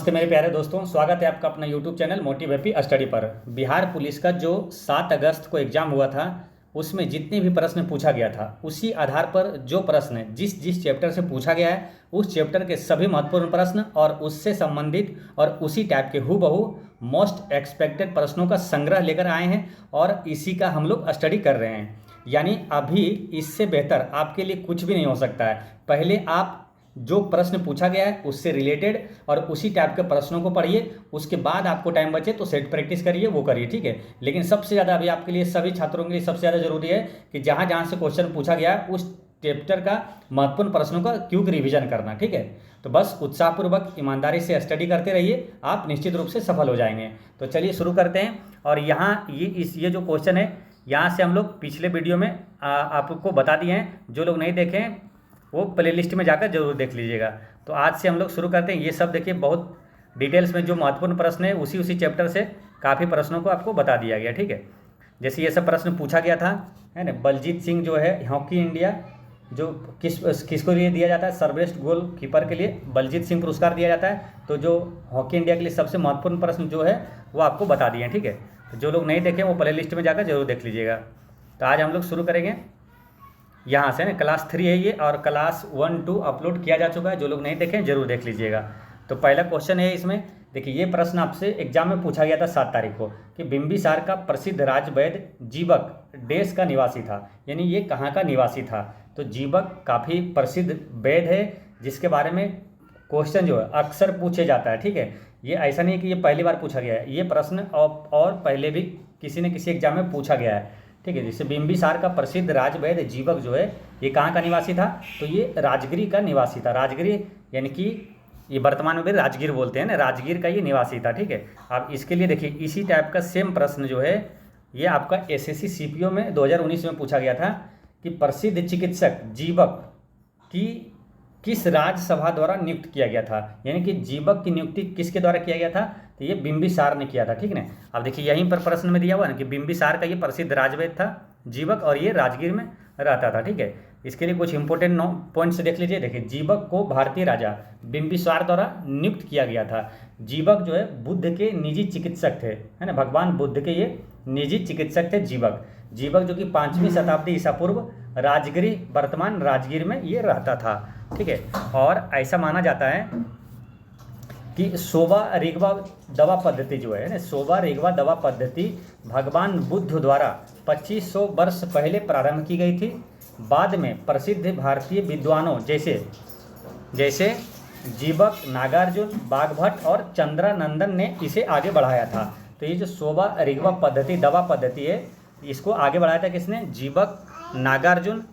नमस्ते मेरे प्यारे दोस्तों, स्वागत है आपका अपना YouTube channel motive happy study पर। बिहार पुलिस का जो 7 अगस्त को एग्ज़ाम हुआ था उसमें जितने भी प्रश्न पूछा गया था उसी आधार पर जो प्रश्न जिस जिस चैप्टर से पूछा गया है उस चैप्टर के सभी महत्वपूर्ण प्रश्न और उससे संबंधित और उसी टाइप के हूबहू मोस्ट एक्सपेक्टेड प्रश्नों का संग्रह लेकर आए हैं और इसी का हम लोग स्टडी कर रहे हैं। यानी अभी इससे बेहतर आपके लिए कुछ भी नहीं हो सकता है। पहले आप जो प्रश्न पूछा गया है उससे रिलेटेड और उसी टाइप के प्रश्नों को पढ़िए, उसके बाद आपको टाइम बचे तो सेट प्रैक्टिस करिए, वो करिए, ठीक है। लेकिन सबसे ज़्यादा अभी आपके लिए सभी छात्रों के लिए सबसे ज़्यादा जरूरी है कि जहाँ जहाँ से क्वेश्चन पूछा गया है उस चैप्टर का महत्वपूर्ण प्रश्नों का क्विक रिवीजन करना, ठीक है। तो बस उत्साहपूर्वक ईमानदारी से स्टडी करते रहिए, आप निश्चित रूप से सफल हो जाएंगे। तो चलिए शुरू करते हैं। और यहाँ ये जो क्वेश्चन है यहाँ से हम लोग पिछले वीडियो में आपको बता दिए हैं। जो लोग नहीं देखें वो प्लेलिस्ट में जाकर जरूर देख लीजिएगा। तो आज से हम लोग शुरू करते हैं। ये सब देखिए बहुत डिटेल्स में जो महत्वपूर्ण प्रश्न है उसी चैप्टर से काफ़ी प्रश्नों को आपको बता दिया गया, ठीक है। जैसे ये सब प्रश्न पूछा गया था, है ना। बलजीत सिंह जो है हॉकी इंडिया जो किसको लिए दिया जाता है, सर्वश्रेष्ठ गोल कीपर के लिए बलजीत सिंह पुरस्कार दिया जाता है। तो जो हॉकी इंडिया के लिए सबसे महत्वपूर्ण प्रश्न जो है वो आपको बता दिए हैं, ठीक है। तो जो लोग नहीं देखें वो प्ले लिस्ट में जाकर जरूर देख लीजिएगा। तो आज हम लोग शुरू करेंगे यहाँ से ना। क्लास 3 है ये और क्लास 1-2 अपलोड किया जा चुका है। जो लोग नहीं देखें जरूर देख लीजिएगा। तो पहला क्वेश्चन है इसमें, देखिए ये प्रश्न आपसे एग्जाम में पूछा गया था 7 तारीख को कि बिंबिसार का प्रसिद्ध राजवैद्य जीवक देश का निवासी था, यानी ये कहाँ का निवासी था। तो जीवक काफ़ी प्रसिद्ध वैद्य है जिसके बारे में क्वेश्चन जो है अक्सर पूछे जाता है, ठीक है। ये ऐसा नहीं है कि ये पहली बार पूछा गया है, ये प्रश्न और पहले भी किसी न किसी एग्जाम में पूछा गया है, ठीक है। जैसे बिंबिसार का प्रसिद्ध राजवैद्य जीवक जो है ये कहाँ का निवासी था, तो ये राजगिरी का निवासी था। राजगिरी यानी कि ये वर्तमान में भी राजगीर बोलते हैं ना, राजगीर का ये निवासी था, ठीक है। अब इसके लिए देखिए इसी टाइप का सेम प्रश्न जो है ये आपका एसएससी सीपीओ में 2019 में पूछा गया था कि प्रसिद्ध चिकित्सक जीवक की किस राज्यसभा द्वारा नियुक्त किया गया था, यानी कि जीवक की नियुक्ति किसके द्वारा किया गया था, तो ये बिंबिसार ने किया था, ठीक है। अब देखिए यहीं पर प्रश्न में दिया हुआ ना कि बिंबिसार का ये प्रसिद्ध राजवैद्य था जीवक और ये राजगीर में रहता था, ठीक है। इसके लिए कुछ इंपॉर्टेंट पॉइंट्स देख लीजिए। देखिए जीवक को भारतीय राजा बिंबिसार द्वारा नियुक्त किया गया था। जीवक जो है बुद्ध के निजी चिकित्सक थे, है ना, भगवान बुद्ध के ये निजी चिकित्सक थे जीवक जो कि 5वीं शताब्दी ईसा पूर्व राजगिरी वर्तमान राजगीर में ये रहता था, ठीक है। और ऐसा माना जाता है कि सोवा रिगवा दवा पद्धति जो है ना, सोवा रिगवा दवा पद्धति भगवान बुद्ध द्वारा 2500 वर्ष पहले प्रारंभ की गई थी। बाद में प्रसिद्ध भारतीय विद्वानों जैसे जीवक, नागार्जुन, बागभट्ट और चंद्रानंदन ने इसे आगे बढ़ाया था। तो ये जो सोवा रिगवा पद्धति दवा पद्धति है इसको आगे बढ़ाया था किसने, जीवक, नागार्जुन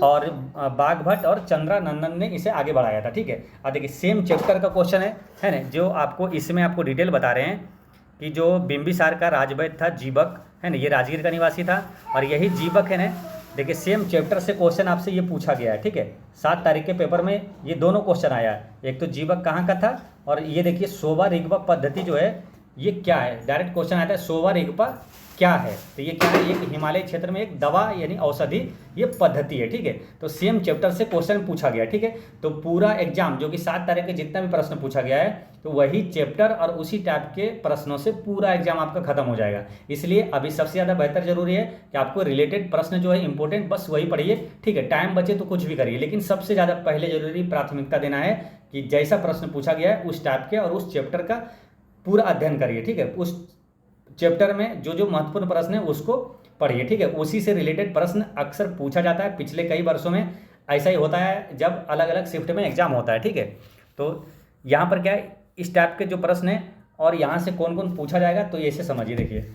और बागभट्ट और चंद्रानंदन ने इसे आगे बढ़ाया था, ठीक है। अब देखिए सेम चैप्टर का क्वेश्चन है ना, जो आपको इसमें आपको डिटेल बता रहे हैं कि जो बिंबिसार का राजवैद्य था जीवक, है ना, ये राजगीर का निवासी था और यही जीवक है ना। देखिए सेम चैप्टर से क्वेश्चन आपसे ये पूछा गया है, ठीक है। 7 तारीख के पेपर में ये दोनों क्वेश्चन आया है, एक तो जीवक कहाँ का था और ये देखिए सोवा रिगवा पद्धति जो है ये क्या है। डायरेक्ट क्वेश्चन आता है सोवा रिगवा क्या है, तो ये क्या है, एक हिमालय क्षेत्र में एक दवा यानी औषधि ये पद्धति है, ठीक है। तो सेम चैप्टर से क्वेश्चन पूछा गया, ठीक है। तो पूरा एग्जाम जो कि 7 तारीख के जितना भी प्रश्न पूछा गया है तो वही चैप्टर और उसी टाइप के प्रश्नों से पूरा एग्जाम आपका खत्म हो जाएगा। इसलिए अभी सबसे ज़्यादा बेहतर जरूरी है कि आपको रिलेटेड प्रश्न जो है इंपॉर्टेंट बस वही पढ़िए, ठीक है। टाइम बचे तो कुछ भी करिए, लेकिन सबसे ज़्यादा पहले जरूरी प्राथमिकता देना है कि जैसा प्रश्न पूछा गया है उस टाइप के और उस चैप्टर का पूरा अध्ययन करिए, ठीक है। उस चैप्टर में जो महत्वपूर्ण प्रश्न है उसको पढ़िए, ठीक है। उसी से रिलेटेड प्रश्न अक्सर पूछा जाता है। पिछले कई वर्षों में ऐसा ही होता है जब अलग अलग शिफ्ट में एग्जाम होता है, ठीक है। तो यहाँ पर क्या है, इस टाइप के जो प्रश्न है और यहाँ से कौन कौन पूछा जाएगा तो ऐसे समझिए। देखिए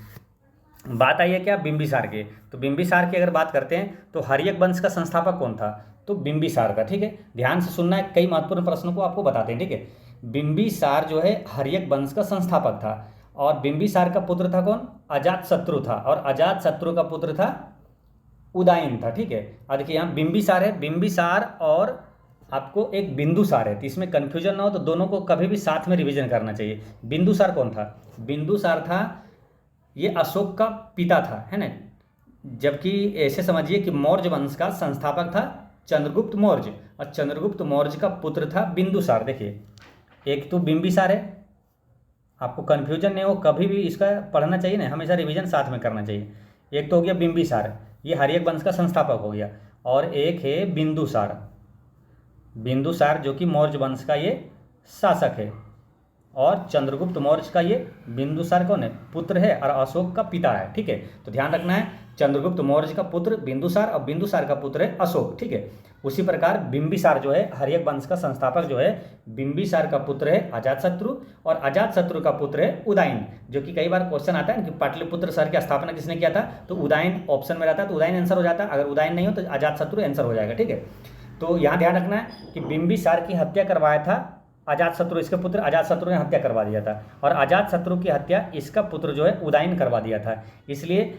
बात आई है क्या बिंबिसार के, तो बिंबिसार की अगर बात करते हैं तो हर्यक वंश का संस्थापक कौन था, तो बिंबिसार का, ठीक है। ध्यान से सुनना है, कई महत्वपूर्ण प्रश्नों को आपको बताते हैं, ठीक है। बिंबिसार जो है हर्यक वंश का संस्थापक था और बिंबिसार का पुत्र था कौन, अजातशत्रु था और अजातशत्रु का पुत्र था उदयन था, ठीक है। और देखिए यहाँ बिंबिसार है, बिंबिसार और आपको एक बिंदुसार है, तो इसमें कन्फ्यूजन ना हो तो दोनों को कभी भी साथ में रिवीजन करना चाहिए। बिंदुसार कौन था, बिंदुसार था ये अशोक का पिता था, है ना। जबकि ऐसे समझिए कि मौर्य वंश का संस्थापक था चंद्रगुप्त मौर्य और चंद्रगुप्त मौर्य का पुत्र था बिंदुसार। देखिए एक तो बिंबिसार है, आपको कन्फ्यूजन नहीं हो, कभी भी इसका पढ़ना चाहिए ना, हमेशा रिवीजन साथ में करना चाहिए। एक तो हो गया बिंबिसार, ये हर्यक वंश का संस्थापक हो गया, और एक है बिंदुसार, बिंदुसार जो कि मौर्य वंश का ये शासक है, और चंद्रगुप्त मौर्य का ये बिंदुसार कौन है, पुत्र है, और अशोक का पिता है। ठीक है, तो ध्यान रखना है, चंद्रगुप्त मौर्य का पुत्र बिंदुसार और बिंदुसार का पुत्र है अशोक। ठीक है, उसी प्रकार बिंबिसार जो है हर्यक वंश का संस्थापक जो है, बिंबिसार का पुत्र है अजातशत्रु, और अजातशत्रु का पुत्र है उदयन। जो कि कई बार क्वेश्चन आता है ना कि पाटलिपुत्र शहर की स्थापना किसने किया था, तो उदयन ऑप्शन में रहता है, तो उदयन आंसर हो जाता है, अगर उदयन नहीं हो तो अजातशत्रु आंसर हो जाएगा। ठीक है, तो यहाँ ध्यान रखना है कि बिंबिसार की हत्या करवाया था अजातशत्रु, इसके पुत्र अजातशत्रु ने हत्या करवा दिया था, और अजातशत्रु की हत्या इसका पुत्र जो है उदयन करवा दिया था, इसलिए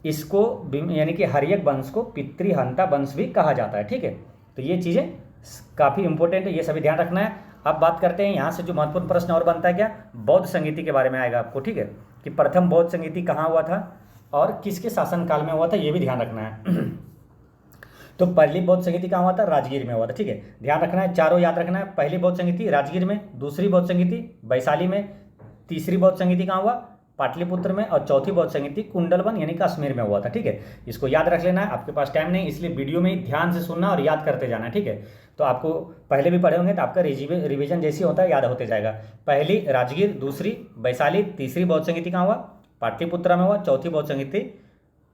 इसको यानी कि हर्यक वंश को पितृहंता वंश भी कहा जाता है। ठीक है, तो ये चीज़ें काफ़ी इंपॉर्टेंट है, ये सभी ध्यान रखना है। अब बात करते हैं यहाँ से जो महत्वपूर्ण प्रश्न और बनता है क्या, बौद्ध संगीति के बारे में आएगा आपको। ठीक है, कि प्रथम बौद्ध संगीति कहाँ हुआ था और किसके शासनकाल में हुआ था, ये भी ध्यान रखना है। तो पहली बौद्ध संगीति कहाँ हुआ था, राजगीर में हुआ था। ठीक है, ध्यान रखना है, चारों याद रखना है। पहली बौद्ध संगीति राजगीर में, दूसरी बौद्ध संगीति वैशाली में, तीसरी बौद्ध संगीति कहाँ हुआ, पाटलिपुत्र में, और चौथी बौद्ध संगीति कुंडलवन यानी कश्मीर में हुआ था। ठीक है, इसको याद रख लेना है, आपके पास टाइम नहीं इसलिए वीडियो में ध्यान से सुनना और याद करते जाना है। ठीक है, तो आपको पहले भी पढ़े होंगे तो आपका रिवीजन जैसी होता है याद होते जाएगा। पहली राजगीर, दूसरी वैशाली, तीसरी बौद्ध संगीति कहाँ हुआ, पाटलिपुत्र में हुआ, चौथी बौद्ध संगीति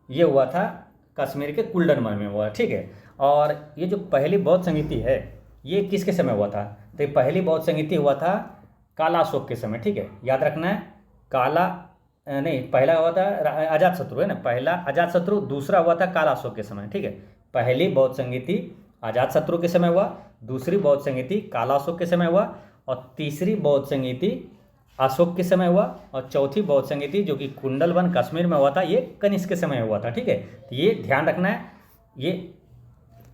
ये हुआ था कश्मीर के कुंडलवन में हुआ। ठीक है, और ये जो पहली बौद्ध संगीति है ये किसके समय हुआ था, तो ये पहली बौद्ध संगीति हुआ था कालाशोक के समय। ठीक है, याद रखना है, पहला हुआ था अजातशत्रु है ना, पहला अजातशत्रु, दूसरा हुआ था कालाशोक के समय। ठीक है, पहली बौद्ध संगीति अजातशत्रु के समय हुआ, दूसरी बौद्ध संगीति कालाशोक के समय हुआ, और तीसरी बौद्ध संगीति अशोक के समय हुआ, और चौथी बौद्ध संगीति जो कि कुंडलवन कश्मीर में हुआ था ये कनिष्क के समय हुआ था। ठीक है, तो ये ध्यान रखना है, ये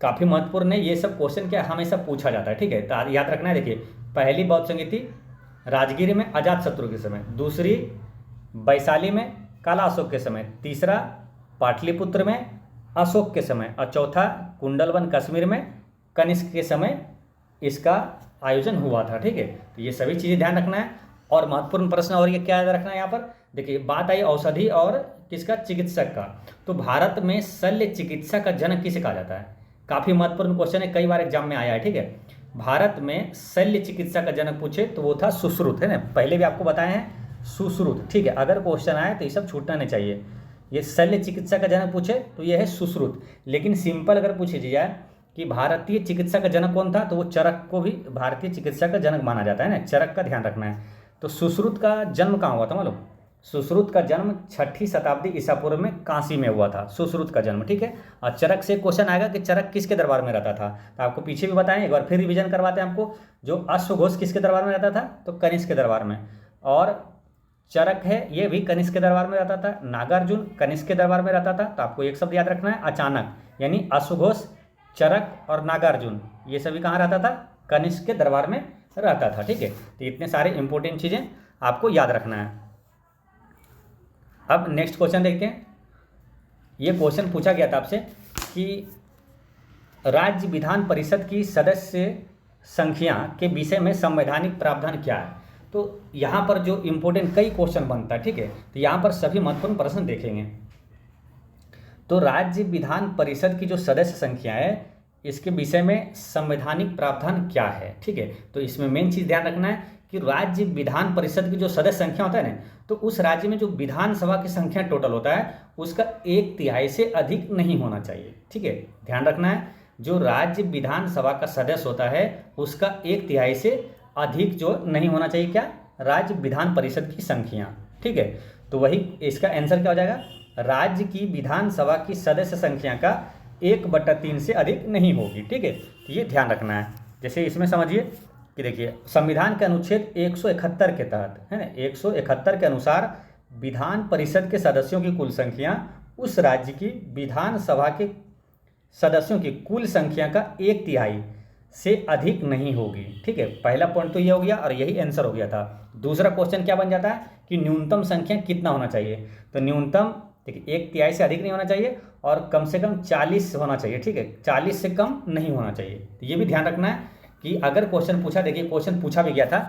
काफ़ी महत्वपूर्ण है, ये सब क्वेश्चन क्या हमेशा पूछा जाता है। ठीक है, तो याद रखना है, देखिए पहली बौद्ध संगीति राजगीर में अजातशत्रु के समय, दूसरी वैशाली में काला अशोक के समय, तीसरा पाटलिपुत्र में अशोक के समय, और चौथा कुंडलवन कश्मीर में कनिष्क के समय इसका आयोजन हुआ था। ठीक है, तो ये सभी चीज़ें ध्यान रखना है। और महत्वपूर्ण प्रश्न और ये क्या याद रखना है यहाँ पर, देखिए बात आई औषधि और किसका, चिकित्सक का। तो भारत में शल्य चिकित्सा का जनक किसे कहा जाता है, काफ़ी महत्वपूर्ण क्वेश्चन है, कई बार एग्जाम में आया है। ठीक है, भारत में शल्य चिकित्सा का जनक पूछे तो वो था सुश्रुत, है ना, पहले भी आपको बताए हैं सुश्रुत। ठीक है, अगर क्वेश्चन आए तो ये सब छूटना नहीं चाहिए। ये शल्य चिकित्सा का जनक पूछे तो ये है सुश्रुत, लेकिन सिंपल अगर पूछी जाए कि भारतीय चिकित्सा का जनक कौन था, तो वो चरक को भी भारतीय चिकित्सा का जनक माना जाता है ना, चरक का ध्यान रखना है। तो सुश्रुत का जन्म कहाँ हुआ था मालूम, सुश्रुत का जन्म 6ठी शताब्दी ईसा पूर्व में काशी में हुआ था, सुश्रुत का जन्म। ठीक है, और चरक से क्वेश्चन आएगा कि चरक किसके दरबार में रहता था, तो आपको पीछे भी बताएं, एक बार फिर रिवीजन करवाते हैं आपको। जो अश्वघोष किसके दरबार में रहता था, तो कनिष्क के दरबार में, और चरक है ये भी कनिष्क के दरबार में रहता था, नागार्जुन कनिष्क के दरबार में रहता था। तो आपको एक शब्द याद रखना है, अचानक, यानी अश्वघोष, चरक और नागार्जुन ये सभी कहाँ रहता था, कनिष्क के दरबार में रहता था। ठीक है, तो इतने सारे इंपॉर्टेंट चीज़ें आपको याद रखना है। अब नेक्स्ट क्वेश्चन देखते हैं। ये क्वेश्चन पूछा गया था आपसे कि राज्य विधान परिषद की सदस्य संख्या के विषय में संवैधानिक प्रावधान क्या है। तो यहाँ पर जो इम्पोर्टेंट कई क्वेश्चन बनता है। ठीक है, तो यहाँ पर सभी महत्वपूर्ण प्रश्न देखेंगे। तो राज्य विधान परिषद की जो सदस्य संख्या है इसके विषय में संवैधानिक प्रावधान क्या है। ठीक है, तो इसमें मेन चीज़ ध्यान रखना है कि राज्य विधान परिषद की जो सदस्य संख्या होता है ना, तो उस राज्य में जो विधानसभा की संख्या टोटल होता है उसका 1/3 से अधिक नहीं होना चाहिए। ठीक है, ध्यान रखना है, जो राज्य विधानसभा का सदस्य होता है उसका 1/3 से अधिक जो नहीं होना चाहिए, क्या, राज्य विधान परिषद की संख्या। ठीक है, तो वही इसका आंसर क्या हो जाएगा, राज्य की विधानसभा की सदस्य संख्या का 1/3 से अधिक नहीं होगी। ठीक है, तो ये ध्यान रखना है। जैसे इसमें समझिए कि देखिए संविधान के अनुच्छेद 171 के तहत, है ना, 171 के अनुसार विधान परिषद के सदस्यों की कुल संख्या उस राज्य की विधानसभा के सदस्यों की कुल संख्या का 1/3 से अधिक नहीं होगी। ठीक है, पहला पॉइंट तो ये हो गया और यही आंसर हो गया था। दूसरा क्वेश्चन क्या बन जाता है कि न्यूनतम संख्या कितना होना चाहिए। तो न्यूनतम देखिए 1/3 से अधिक नहीं होना चाहिए और कम से कम 40 होना चाहिए। ठीक है, 40 से कम नहीं होना चाहिए। तो ये भी ध्यान रखना है कि अगर क्वेश्चन पूछा, देखिए क्वेश्चन पूछा भी गया था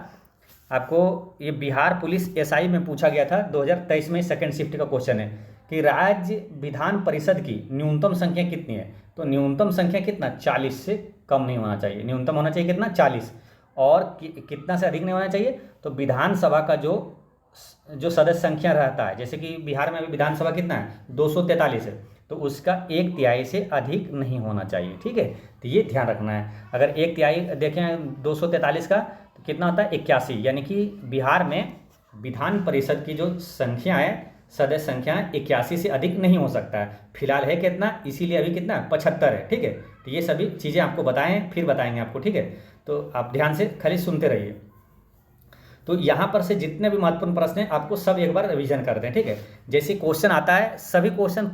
आपको ये बिहार पुलिस एसआई में पूछा गया था 2023 में, सेकंड शिफ्ट का क्वेश्चन है कि राज्य विधान परिषद की न्यूनतम संख्या कितनी है। तो न्यूनतम संख्या कितना, 40 से कम नहीं होना चाहिए। न्यूनतम होना चाहिए कितना, 40। और कितना से अधिक नहीं होना चाहिए, तो विधानसभा का जो सदस्य संख्या रहता है, जैसे कि बिहार में अभी विधानसभा कितना है, 243 है, तो उसका 1/3 से अधिक नहीं होना चाहिए। ठीक है, तो ये ध्यान रखना है। अगर 1/3 देखें 243 का तो कितना होता है, 81। यानी कि बिहार में विधान परिषद की जो संख्या है, सदस्य संख्या 81 से अधिक नहीं हो सकता है। फिलहाल है कितना, इसीलिए अभी कितना 75 है। ठीक है, तो ये सभी चीज़ें आपको बताएं, फिर बताएंगे आपको। ठीक है, तो आप ध्यान से खाली सुनते रहिए। तो यहाँ पर से जितने भी महत्वपूर्ण प्रश्न हैं आपको सब एक बार रिवीजन करते हैं। ठीक है, जैसे क्वेश्चन आता है सभी क्वेश्चन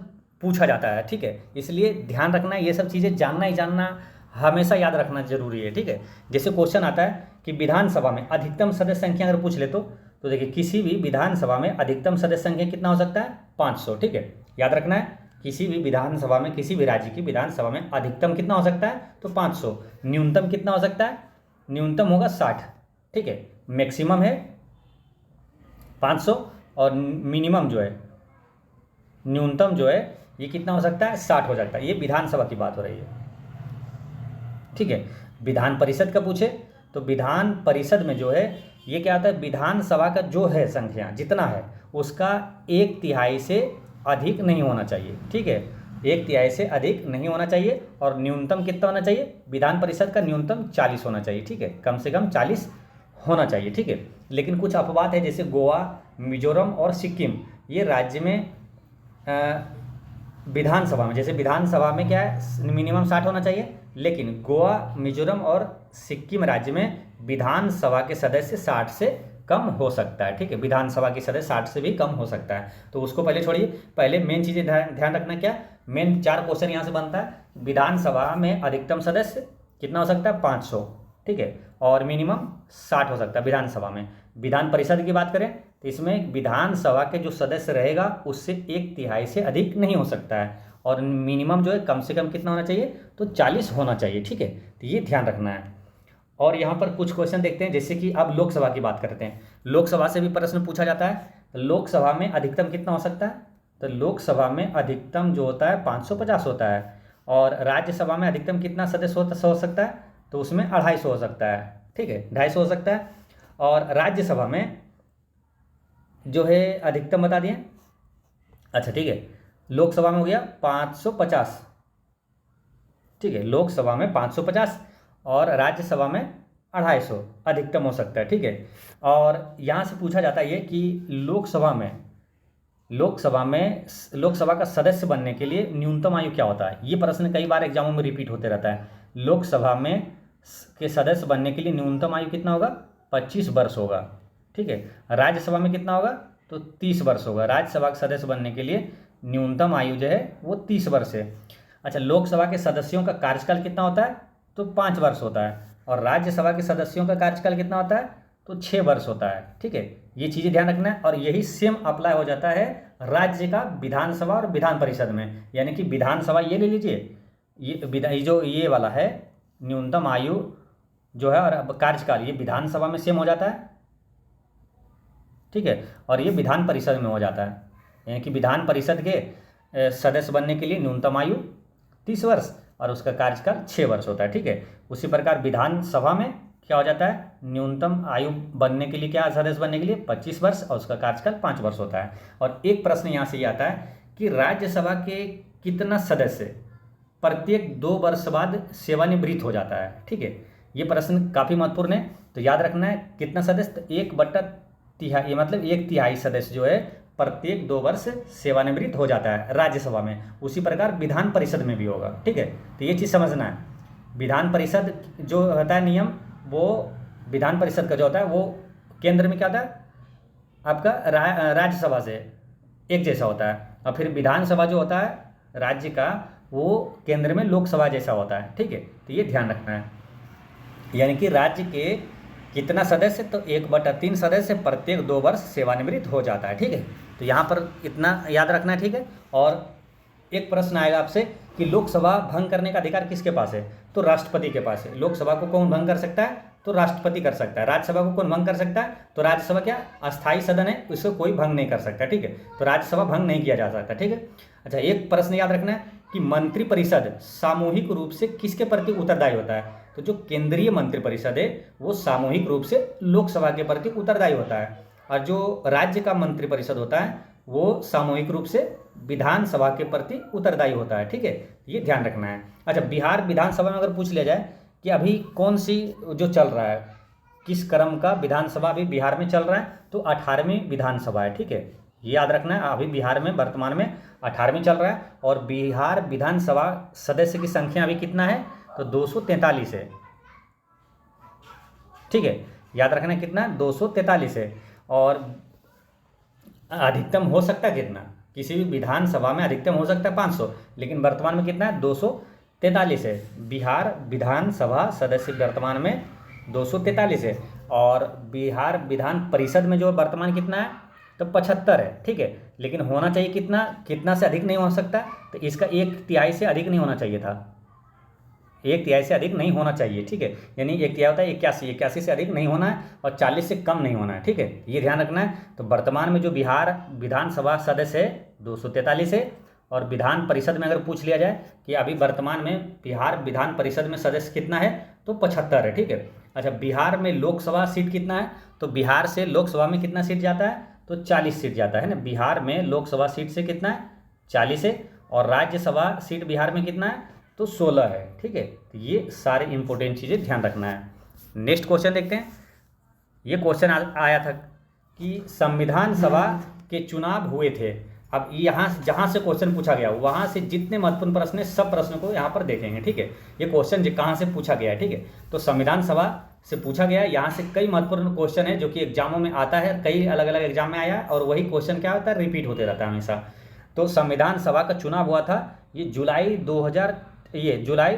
पूछा जाता है। ठीक है, इसलिए ध्यान रखना है, ये सब चीज़ें जानना ही जानना, हमेशा याद रखना जरूरी है। ठीक है, जैसे क्वेश्चन आता है कि विधानसभा में अधिकतम सदस्य संख्या अगर पूछ ले तो देखिए किसी भी विधानसभा में अधिकतम सदस्य संख्या कितना हो सकता है, 500। ठीक है, याद रखना है, किसी भी विधानसभा में, किसी भी राज्य की विधानसभा में अधिकतम कितना हो सकता है, तो 500। न्यूनतम कितना हो सकता है, न्यूनतम होगा 60। ठीक है, मैक्सिमम है 500 और मिनिमम जो है, न्यूनतम जो है ये कितना हो सकता है, 60 हो सकता है। ये विधानसभा की बात हो रही है। ठीक है, विधान परिषद का पूछे तो विधान परिषद में जो है ये क्या होता है, विधानसभा का जो है संख्या जितना है उसका 1/3 से अधिक नहीं होना चाहिए। ठीक है, 1/3 से अधिक नहीं होना चाहिए। और न्यूनतम कितना होना चाहिए, विधान परिषद का न्यूनतम 40 होना चाहिए। ठीक है, कम से कम 40 होना चाहिए। ठीक है, लेकिन कुछ अपवाद है, जैसे गोवा, मिजोरम और सिक्किम, ये राज्य में विधानसभा में, जैसे विधानसभा में क्या है, मिनिमम 60 होना चाहिए, लेकिन गोवा, मिजोरम और सिक्किम राज्य में विधानसभा के सदस्य 60 से कम हो सकता है। ठीक है, विधानसभा के सदस्य 60 से भी कम हो सकता है। तो उसको पहले छोड़िए, पहले मेन चीज़ें ध्यान रखना। क्या मेन 4 क्वेश्चन यहाँ से बनता है, विधानसभा में अधिकतम सदस्य कितना हो सकता है, 500। ठीक है, और मिनिमम 60 हो सकता है विधानसभा में। विधान परिषद की बात करें तो इसमें विधानसभा के जो सदस्य रहेगा उससे 1/3 से अधिक नहीं हो सकता है, और मिनिमम जो है कम से कम कितना होना चाहिए, तो 40 होना चाहिए। ठीक है, तो ये ध्यान रखना है। और यहाँ पर कुछ क्वेश्चन देखते हैं, जैसे कि अब लोकसभा की बात करते हैं। लोकसभा से भी प्रश्न पूछा जाता है। लोकसभा में अधिकतम कितना हो सकता है, तो लोकसभा में अधिकतम जो होता है 550 होता है। और राज्यसभा में अधिकतम कितना सदस्य हो सकता है, तो उसमें 250 हो सकता है। ठीक है, 250 हो सकता है। और राज्यसभा में जो है अधिकतम बता दिए। अच्छा ठीक है, लोकसभा में हो गया 550। ठीक है, लोकसभा में 550 और राज्यसभा में 250 अधिकतम हो सकता है। ठीक है, और यहाँ से पूछा जाता है ये कि लोकसभा का सदस्य बनने के लिए न्यूनतम आयु क्या होता है। ये प्रश्न कई बार एग्जामों में रिपीट होते रहता है। लोकसभा में के सदस्य बनने के लिए न्यूनतम आयु कितना होगा, 25 वर्ष होगा। ठीक है, राज्यसभा में कितना होगा, तो 30 वर्ष होगा। राज्यसभा के सदस्य बनने के लिए न्यूनतम आयु जो है वो 30 वर्ष है। अच्छा, लोकसभा के सदस्यों का कार्यकाल कितना होता है, तो 5 वर्ष होता है। और राज्यसभा के सदस्यों का कार्यकाल कितना होता है, तो 6 वर्ष होता है। ठीक है, ये चीज़ें ध्यान रखना है। और यही सेम अप्लाई हो जाता है राज्य का विधानसभा और विधान परिषद में। यानी कि विधानसभा ये ले लीजिए, ये जो ये वाला है न्यूनतम आयु जो है और कार्यकाल, ये विधानसभा में सेम हो जाता है। ठीक है, और ये विधान परिषद में हो जाता है। यानी कि विधान परिषद के सदस्य बनने के लिए न्यूनतम आयु 30 वर्ष और उसका कार्यकाल 6 वर्ष होता है। ठीक है, उसी प्रकार विधानसभा में क्या हो जाता है, न्यूनतम आयु बनने के लिए, क्या सदस्य बनने के लिए 25 वर्ष और उसका कार्यकाल 5 वर्ष होता है। और एक प्रश्न यहाँ से ये आता है कि राज्यसभा के कितना सदस्य प्रत्येक 2 वर्ष बाद सेवानिवृत्त हो जाता है। ठीक है, ये प्रश्न काफ़ी महत्वपूर्ण है, तो याद रखना है कितना सदस्य, तो 1/3, मतलब 1/3 सदस्य जो है प्रत्येक 2 वर्ष सेवानिवृत्त हो जाता है राज्यसभा में। उसी प्रकार विधान परिषद में भी होगा। ठीक है, तो ये चीज़ समझना है। विधान परिषद जो होता है नियम, वो विधान परिषद का जो होता है वो केंद्र में क्या होता है, आपका राज्यसभा से एक जैसा होता है। और फिर विधानसभा जो होता है राज्य का, वो केंद्र में लोकसभा जैसा होता है। ठीक है, तो ये ध्यान रखना है। यानी कि राज्य के कितना सदस्य, तो 1/3 सदस्य प्रत्येक 2 वर्ष सेवानिवृत्त हो जाता है। ठीक है, तो यहाँ पर इतना याद रखना है। ठीक है, और एक प्रश्न आएगा आपसे कि लोकसभा भंग करने का अधिकार किसके पास है, तो राष्ट्रपति के पास है। लोकसभा को कौन भंग कर सकता है, तो राष्ट्रपति कर सकता है। राज्यसभा को कौन भंग कर सकता है? तो राज्यसभा क्या अस्थायी सदन है, इसको कोई भंग नहीं कर सकता, ठीक है। तो राज्यसभा भंग नहीं किया जा सकता, ठीक है। अच्छा, एक प्रश्न याद रखना है कि मंत्रिपरिषद सामूहिक रूप से किसके प्रति उत्तरदायी होता है? तो जो केंद्रीय मंत्रिपरिषद है वो सामूहिक रूप से लोकसभा के प्रति उत्तरदायी होता है, और जो राज्य का मंत्रिपरिषद होता है वो सामूहिक रूप से विधानसभा के प्रति उत्तरदायी होता है, ठीक है। ये ध्यान रखना है। अच्छा, बिहार विधानसभा में अगर पूछ लिया जाए कि अभी कौन सी जो चल रहा है, किस क्रम का विधानसभा अभी बिहार में चल रहा है, तो 18वीं विधानसभा है, ठीक है। ये याद रखना है, अभी बिहार में वर्तमान में 18वीं चल रहा है, और बिहार विधानसभा सदस्य की संख्या अभी कितना है? तो 243 है, ठीक है। याद रखना है कितना? 243 है। और अधिकतम हो सकता है कितना? किसी भी विधानसभा में अधिकतम हो सकता है 500, लेकिन वर्तमान में कितना है? 243 है। बिहार विधानसभा सदस्य वर्तमान में 243 है, और बिहार विधान परिषद में जो वर्तमान कितना है? तो 75 है, ठीक है। लेकिन होना चाहिए कितना? कितना से अधिक नहीं हो सकता, तो इसका 1/3 से अधिक नहीं होना चाहिए था, 1/3 से अधिक नहीं होना चाहिए, ठीक है। यानी 1/3 होता है 81 से अधिक नहीं होना है, और 40 से कम नहीं होना है, ठीक है। ये ध्यान रखना है। तो वर्तमान में जो बिहार विधानसभा सदस्य है 243 है, और विधान परिषद में अगर पूछ लिया जाए कि अभी वर्तमान में बिहार विधान परिषद में सदस्य कितना है, तो 75 है, ठीक है। अच्छा, बिहार में लोकसभा सीट कितना है? तो बिहार से लोकसभा में कितना सीट जाता है? तो 40 सीट जाता है ना। बिहार में लोकसभा सीट से कितना है? 40 है, और राज्यसभा सीट बिहार में कितना है? तो 16 है, ठीक है। तो ये सारे इंपॉर्टेंट चीज़ें ध्यान रखना है। नेक्स्ट क्वेश्चन देखते हैं। ये क्वेश्चन आया था कि संविधान सभा के चुनाव हुए थे। अब यहाँ जहाँ से क्वेश्चन पूछा गया वहाँ से जितने महत्वपूर्ण प्रश्न है सब प्रश्नों को यहाँ पर देखेंगे, ठीक है। ये क्वेश्चन कहाँ से पूछा गया है, ठीक है। तो संविधान सभा से पूछा गया है। यहाँ से कई महत्वपूर्ण क्वेश्चन है जो कि एग्जामों में आता है, कई अलग अलग एग्जाम में आया है, और वही क्वेश्चन क्या होता है? रिपीट होते रहता है हमेशा। तो संविधान सभा का चुनाव हुआ था, ये जुलाई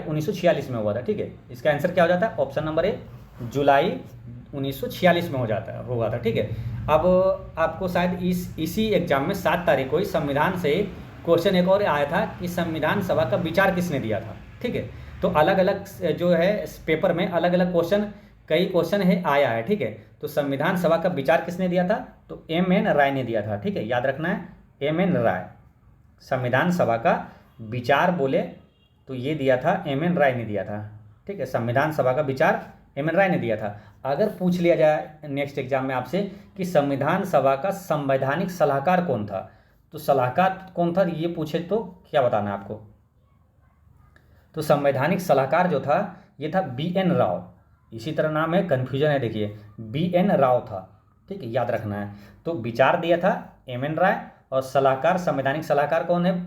1946 में हुआ था, ठीक है। इसका आंसर क्या हो जाता है? ऑप्शन नंबर ए, जुलाई 1946 में हुआ था, ठीक है। अब आपको शायद इसी एग्जाम में 7 तारीख को ही संविधान से क्वेश्चन एक और आया था कि संविधान सभा का विचार किसने दिया था, ठीक है। तो अलग अलग जो है पेपर में अलग अलग क्वेश्चन, कई क्वेश्चन है आया है, ठीक है। तो संविधान सभा का विचार किसने दिया था? तो M.N. राय ने दिया था, ठीक है। याद रखना है, M.N. राय संविधान सभा का विचार बोले तो ये दिया था, M.N. राय ने दिया था, ठीक है। संविधान सभा का विचार M.N. राय ने दिया था। अगर पूछ लिया जाए नेक्स्ट एग्जाम में आपसे कि संविधान सभा का संवैधानिक सलाहकार कौन था, तो सलाहकार कौन था ये पूछे तो क्या बताना है आपको? तो संवैधानिक सलाहकार जो था ये था B.N. राव। इसी तरह नाम है, कन्फ्यूजन है, देखिए B.N. राव था, ठीक है, याद रखना है। तो विचार दिया था M.N. राय, और सलाहकार संवैधानिक सलाहकार कौन है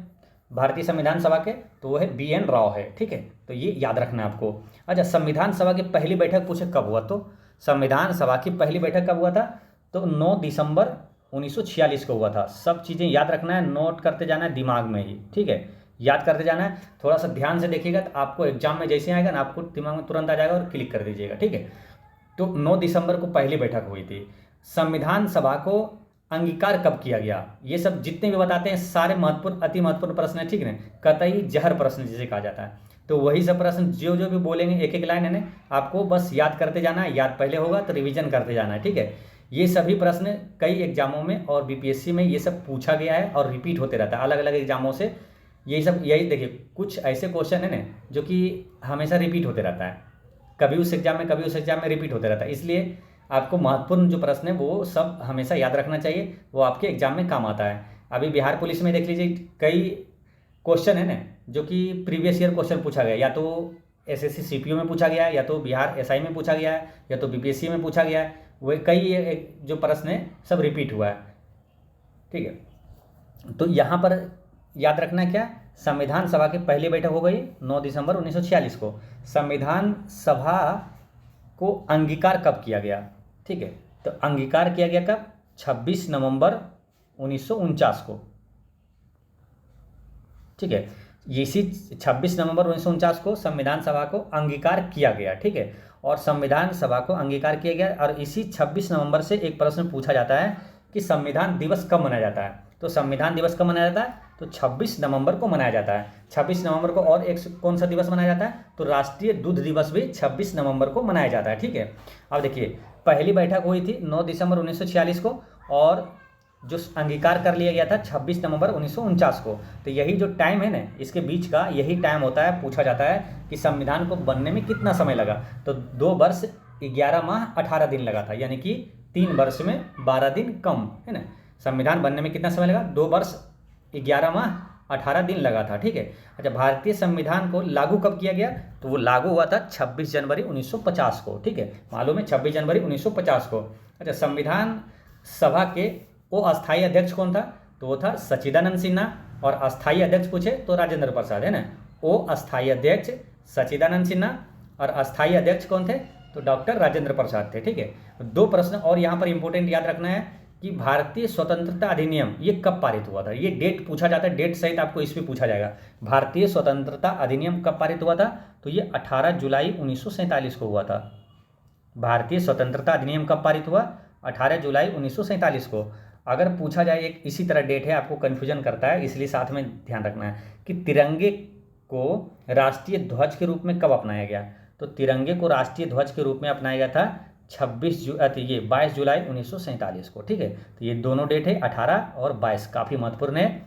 भारतीय संविधान सभा के? तो वो है B.N. राव है, ठीक है। तो ये याद रखना है आपको। अच्छा, संविधान सभा की पहली बैठक पूछे कब हुआ, तो संविधान सभा की पहली बैठक कब हुआ था? तो 9 दिसंबर 1946 को हुआ था। सब चीज़ें याद रखना है, नोट करते जाना है दिमाग में ही, ठीक है, याद करते जाना है। थोड़ा सा ध्यान से देखिएगा तो आपको एग्जाम में जैसे आएगा ना आपको दिमाग में तुरंत आ जाएगा, और क्लिक कर दीजिएगा, ठीक है। तो 9 दिसंबर को पहली बैठक हुई थी। संविधान सभा को अंगीकार कब किया गया? ये सब जितने भी बताते हैं सारे महत्वपूर्ण, अति महत्वपूर्ण प्रश्न है, ठीक है। कतई जहर प्रश्न जिसे कहा जाता है। तो वही सब प्रश्न जो जो भी बोलेंगे एक एक लाइन है ना, आपको बस याद करते जाना है। याद पहले होगा तो रिवीजन करते जाना है, ठीक है। ये सभी प्रश्न कई एग्जामों में और बीपीएससी में ये सब पूछा गया है और रिपीट होते रहता है अलग अलग एग्जामों से। यही देखिए, कुछ ऐसे क्वेश्चन है ना जो कि हमेशा रिपीट होते रहता है, कभी उस एग्जाम में कभी उस एग्जाम में रिपीट होते रहता है। इसलिए आपको महत्वपूर्ण जो प्रश्न है वो सब हमेशा याद रखना चाहिए, वो आपके एग्जाम में काम आता है। अभी बिहार पुलिस में देख लीजिए कई क्वेश्चन है ना जो कि प्रीवियस ईयर क्वेश्चन पूछा गया, या तो एसएससी सीपीओ में पूछा गया है, या तो बिहार एसआई में पूछा गया है, या तो बीपीएससी में पूछा गया है। वो कई जो प्रश्न है सब रिपीट हुआ है, ठीक है। तो यहाँ पर याद रखना है क्या, संविधान सभा की पहली बैठक हो गई 9 दिसंबर 1946 को। संविधान सभा को अंगीकार कब किया गया, ठीक है। तो अंगीकार किया गया कब? 26 नवंबर 1949 को, ठीक है। इसी 26 नवंबर 1949 को संविधान सभा को अंगीकार किया गया, ठीक है। और संविधान सभा को अंगीकार किया गया, और इसी 26 नवंबर से एक प्रश्न पूछा जाता है कि संविधान दिवस कब मनाया जाता है। तो संविधान दिवस कब मनाया जाता है? तो 26 नवंबर को मनाया जाता है। 26 नवंबर को और एक कौन सा दिवस मनाया जाता है, तो राष्ट्रीय दूध दिवस भी 26 नवंबर को मनाया जाता है। ठीक है, अब देखिए पहली बैठक हुई थी 9 दिसंबर 1946 को, और जो अंगीकार कर लिया गया था 26 नवंबर 1949 को। तो यही जो टाइम है ना, इसके बीच का यही टाइम होता है। पूछा जाता है कि संविधान को बनने में कितना समय लगा, तो 2 वर्ष 11 माह 18 दिन लगा था, यानी कि 3 वर्ष में 12 दिन कम, है ना। संविधान बनने में कितना समय लगा, 2 वर्ष 11 माह 18 दिन लगा था। ठीक है, अच्छा भारतीय संविधान को लागू कब किया गया, तो वो लागू हुआ था 26 जनवरी 1950 को। ठीक है, मालूम है 26 जनवरी 1950 को। अच्छा संविधान सभा के वो अस्थायी अध्यक्ष कौन था, तो वो था सच्चिदानंद सिन्हा, और अस्थायी अध्यक्ष पूछे तो राजेंद्र प्रसाद, है ना। वो अस्थायी अध्यक्ष सच्चिदानंद सिन्हा और अस्थायी अध्यक्ष कौन थे, तो डॉक्टर राजेंद्र प्रसाद थे। ठीक है, 2 प्रश्न और यहाँ पर इंपॉर्टेंट याद रखना है कि भारतीय स्वतंत्रता अधिनियम ये कब पारित हुआ था, ये डेट पूछा जाता है, डेट सहित आपको इसमें पूछा जाएगा। भारतीय स्वतंत्रता अधिनियम कब पारित हुआ था, तो ये 18 जुलाई 1947 को हुआ था। भारतीय स्वतंत्रता अधिनियम कब पारित हुआ, 18 जुलाई 1947 को। अगर पूछा जाए एक इसी तरह डेट है, आपको कन्फ्यूजन करता है, इसलिए साथ में ध्यान रखना है कि तिरंगे को राष्ट्रीय ध्वज के रूप में कब अपनाया गया, तो तिरंगे को राष्ट्रीय ध्वज के रूप में अपनाया गया था 22 जुलाई 1947 को। ठीक है, तो ये दोनों डेट है 18 और 22, काफ़ी महत्वपूर्ण है।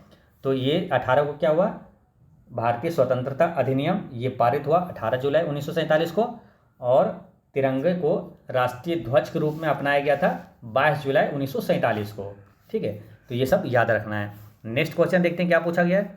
तो ये 18 को क्या हुआ, भारतीय स्वतंत्रता अधिनियम ये पारित हुआ 18 जुलाई 1947 को, और तिरंगे को राष्ट्रीय ध्वज के रूप में अपनाया गया था 22 जुलाई 1947 को। ठीक है, तो ये सब याद रखना है। नेक्स्ट क्वेश्चन देखते हैं क्या पूछा गया है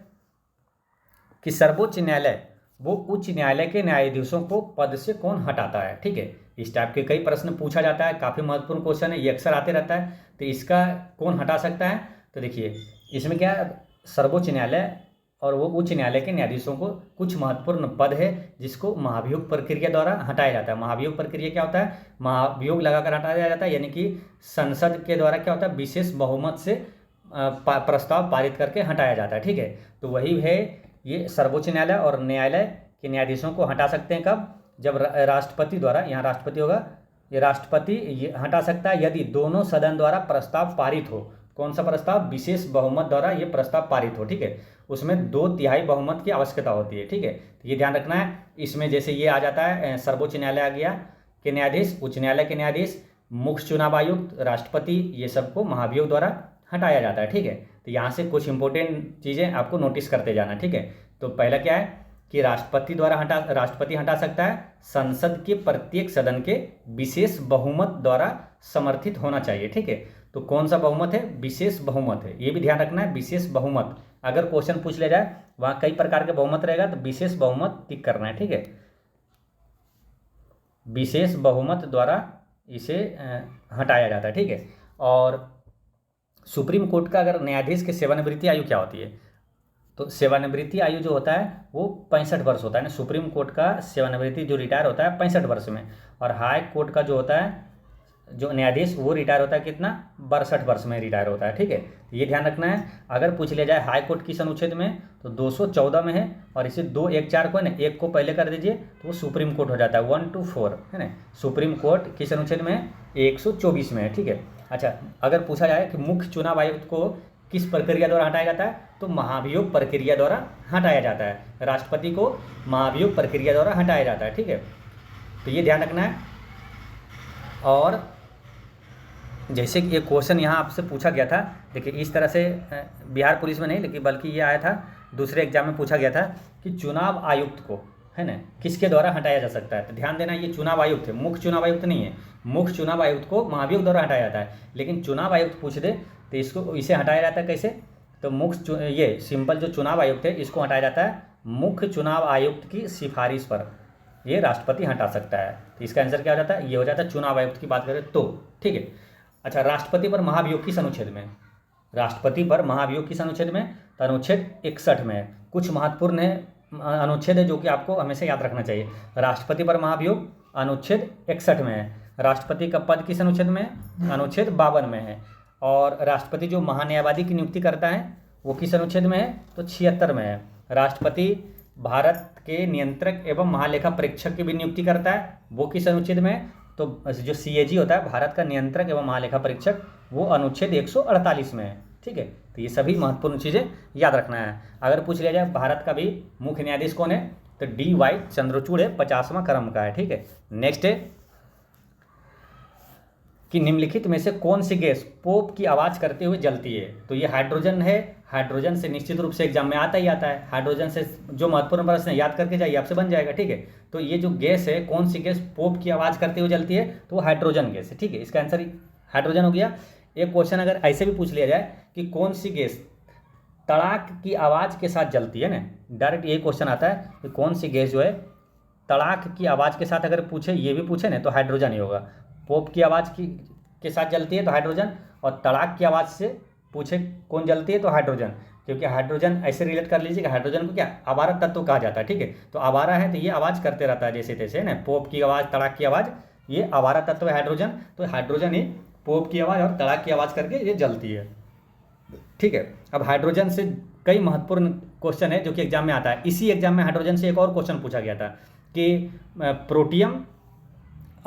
कि सर्वोच्च न्यायालय वो उच्च न्यायालय के न्यायाधीशों को पद से कौन हटाता है। ठीक है, इस टाइप के कई प्रश्न पूछा जाता है, काफ़ी महत्वपूर्ण क्वेश्चन है, ये अक्सर आते रहता है। तो इसका कौन हटा सकता है, तो देखिए इसमें क्या है, सर्वोच्च न्यायालय और वो उच्च न्यायालय के न्यायाधीशों को कुछ महत्वपूर्ण पद है जिसको महाभियोग प्रक्रिया द्वारा हटाया जाता है। महाभियोग प्रक्रिया क्या होता है, महाभियोग लगाकर हटाया जाता है, यानी कि संसद के द्वारा क्या होता है, विशेष बहुमत से प्रस्ताव पारित करके हटाया जाता है। ठीक है, तो वही है, ये सर्वोच्च न्यायालय और न्यायालय के न्यायाधीशों को हटा सकते हैं कब, जब राष्ट्रपति द्वारा, यहाँ राष्ट्रपति होगा, ये राष्ट्रपति ये हटा सकता है यदि दोनों सदन द्वारा प्रस्ताव पारित हो। कौन सा प्रस्ताव, विशेष बहुमत द्वारा ये प्रस्ताव पारित हो। ठीक है, उसमें 2/3 बहुमत की आवश्यकता होती है। ठीक है, तो ये ध्यान रखना है। इसमें जैसे ये आ जाता है सर्वोच्च न्यायालय आ गया के न्यायाधीश, उच्च न्यायालय के न्यायाधीश, मुख्य चुनाव आयुक्त, राष्ट्रपति, ये सबको महाभियोग द्वारा हटाया जाता है। ठीक है, तो यहाँ से कुछ इंपॉर्टेंट चीज़ें आपको नोटिस करते जाना। ठीक है, तो पहला क्या है कि राष्ट्रपति हटा सकता है, संसद के प्रत्येक सदन के विशेष बहुमत द्वारा समर्थित होना चाहिए। ठीक है, तो कौन सा बहुमत है, विशेष बहुमत है, ये भी ध्यान रखना है। विशेष बहुमत अगर क्वेश्चन पूछ लिया जाए, वहाँ कई प्रकार के बहुमत रहेगा, तो विशेष बहुमत टिक करना है। ठीक है, विशेष बहुमत द्वारा इसे हटाया जाता है। ठीक है, और सुप्रीम कोर्ट का अगर न्यायाधीश की सेवानिवृत्ति आयु क्या होती है, तो सेवानिवृत्ति आयु जो होता है वो 65 वर्ष होता है ना। सुप्रीम कोर्ट का सेवानिवृत्ति जो रिटायर होता है 65 वर्ष में, और हाई कोर्ट का जो होता है जो न्यायाधीश वो रिटायर होता है कितना, 62 वर्ष में रिटायर होता है। ठीक है, ये ध्यान रखना है। अगर पूछ लिया जाए हाई कोर्ट किस अनुच्छेद में, तो 214 में है, और इसे 2 1 4 को है ना, 1 को पहले कर दीजिए तो वो सुप्रीम कोर्ट हो जाता है, 1 to 4 है ना। सुप्रीम कोर्ट किस अनुच्छेद में है, 124 में है। ठीक है, अच्छा अगर पूछा जाए कि मुख्य चुनाव आयुक्त को किस प्रक्रिया द्वारा हटाया जाता है, तो महाभियोग प्रक्रिया द्वारा हटाया जाता है। राष्ट्रपति को महाभियोग प्रक्रिया द्वारा हटाया जाता है। ठीक है, तो ये ध्यान रखना है। और जैसे कि ये क्वेश्चन यहाँ आपसे पूछा गया था, देखिए इस तरह से बिहार पुलिस में नहीं, लेकिन बल्कि ये आया था दूसरे एग्जाम में पूछा गया था कि चुनाव आयुक्त को है ना किसके द्वारा हटाया जा सकता है। तो ध्यान देना, ये चुनाव आयुक्त है, मुख्य चुनाव आयुक्त नहीं है। मुख्य चुनाव आयुक्त को महाभियोग द्वारा हटाया जाता है, लेकिन चुनाव आयुक्त पूछ दे तो इसको इसे हटाया जाता है कैसे, तो मुख्य ये सिंपल जो चुनाव आयुक्त है इसको हटाया जाता है मुख्य चुनाव आयुक्त की सिफारिश पर, ये राष्ट्रपति हटा सकता है। तो इसका आंसर क्या हो जाता है, ये हो जाता है चुनाव आयुक्त की बात करें तो। ठीक है, अच्छा राष्ट्रपति पर महाभियोग किस अनुच्छेद में, राष्ट्रपति पर महाभियोग किस अनुच्छेद में, तो अनुच्छेद 61 में है। कुछ महत्वपूर्ण है अनुच्छेद है जो कि आपको हमेशा याद रखना चाहिए। राष्ट्रपति पर महाभियोग अनुच्छेद 61 में है। राष्ट्रपति का पद किस अनुच्छेद में है, अनुच्छेद 52 में है। और राष्ट्रपति जो महान्यायवादी की नियुक्ति करता है वो किस अनुच्छेद में है, तो 76 में है। राष्ट्रपति भारत के नियंत्रक एवं महालेखा परीक्षक की भी नियुक्ति करता है, वो किस अनुच्छेद में है, तो जो CAG होता है भारत का नियंत्रक एवं महालेखा परीक्षक, वो अनुच्छेद 148 में है। ठीक है। तो ये सभी महत्वपूर्ण चीज़ें याद रखना है। अगर पूछ लिया जाए भारत का भी मुख्य न्यायाधीश कौन है, तो DY चंद्रचूड़ है, 50वां क्रम का है, ठीक है। नेक्स्ट है कि निम्नलिखित में से कौन सी गैस पोप की आवाज़ करते हुए जलती है, तो ये हाइड्रोजन है। हाइड्रोजन से निश्चित रूप से एग्जाम में आता ही आता है। हाइड्रोजन से जो महत्वपूर्ण प्रश्न है याद करके जाइए, आपसे बन जाएगा, ठीक है। तो ये जो गैस है, कौन सी गैस पोप की आवाज़ करते हुए जलती है, तो वो हाइड्रोजन गैस है, ठीक है। इसका आंसर हाइड्रोजन हो गया। एक क्वेश्चन अगर ऐसे भी पूछ लिया जाए कि कौन सी गैस तड़ाक की आवाज़ के साथ जलती है ना, डायरेक्ट यही क्वेश्चन आता है कि कौन सी गैस जो है तड़ाक की आवाज़ के साथ अगर पूछे, ये भी पूछे ना, तो हाइड्रोजन ही होगा। पोप की आवाज़ के साथ जलती है तो हाइड्रोजन, और तड़ाक की आवाज़ से पूछे कौन जलती है तो हाइड्रोजन। क्योंकि हाइड्रोजन ऐसे रिलेट कर लीजिए कि हाइड्रोजन को क्या आवारा तत्व कहा जाता है, ठीक है। तो आवारा है तो ये आवाज़ करते रहता है जैसे तैसे ना, पोप की आवाज़, तड़ाक की आवाज़, ये आवारा तत्व है हाइड्रोजन। तो हाइड्रोजन ही पोप की आवाज़ और तड़ाक की आवाज़ करके ये जलती है, ठीक है। अब हाइड्रोजन से कई महत्वपूर्ण क्वेश्चन है जो कि एग्जाम में आता है। इसी एग्जाम में हाइड्रोजन से एक और क्वेश्चन पूछा गया था कि प्रोटियम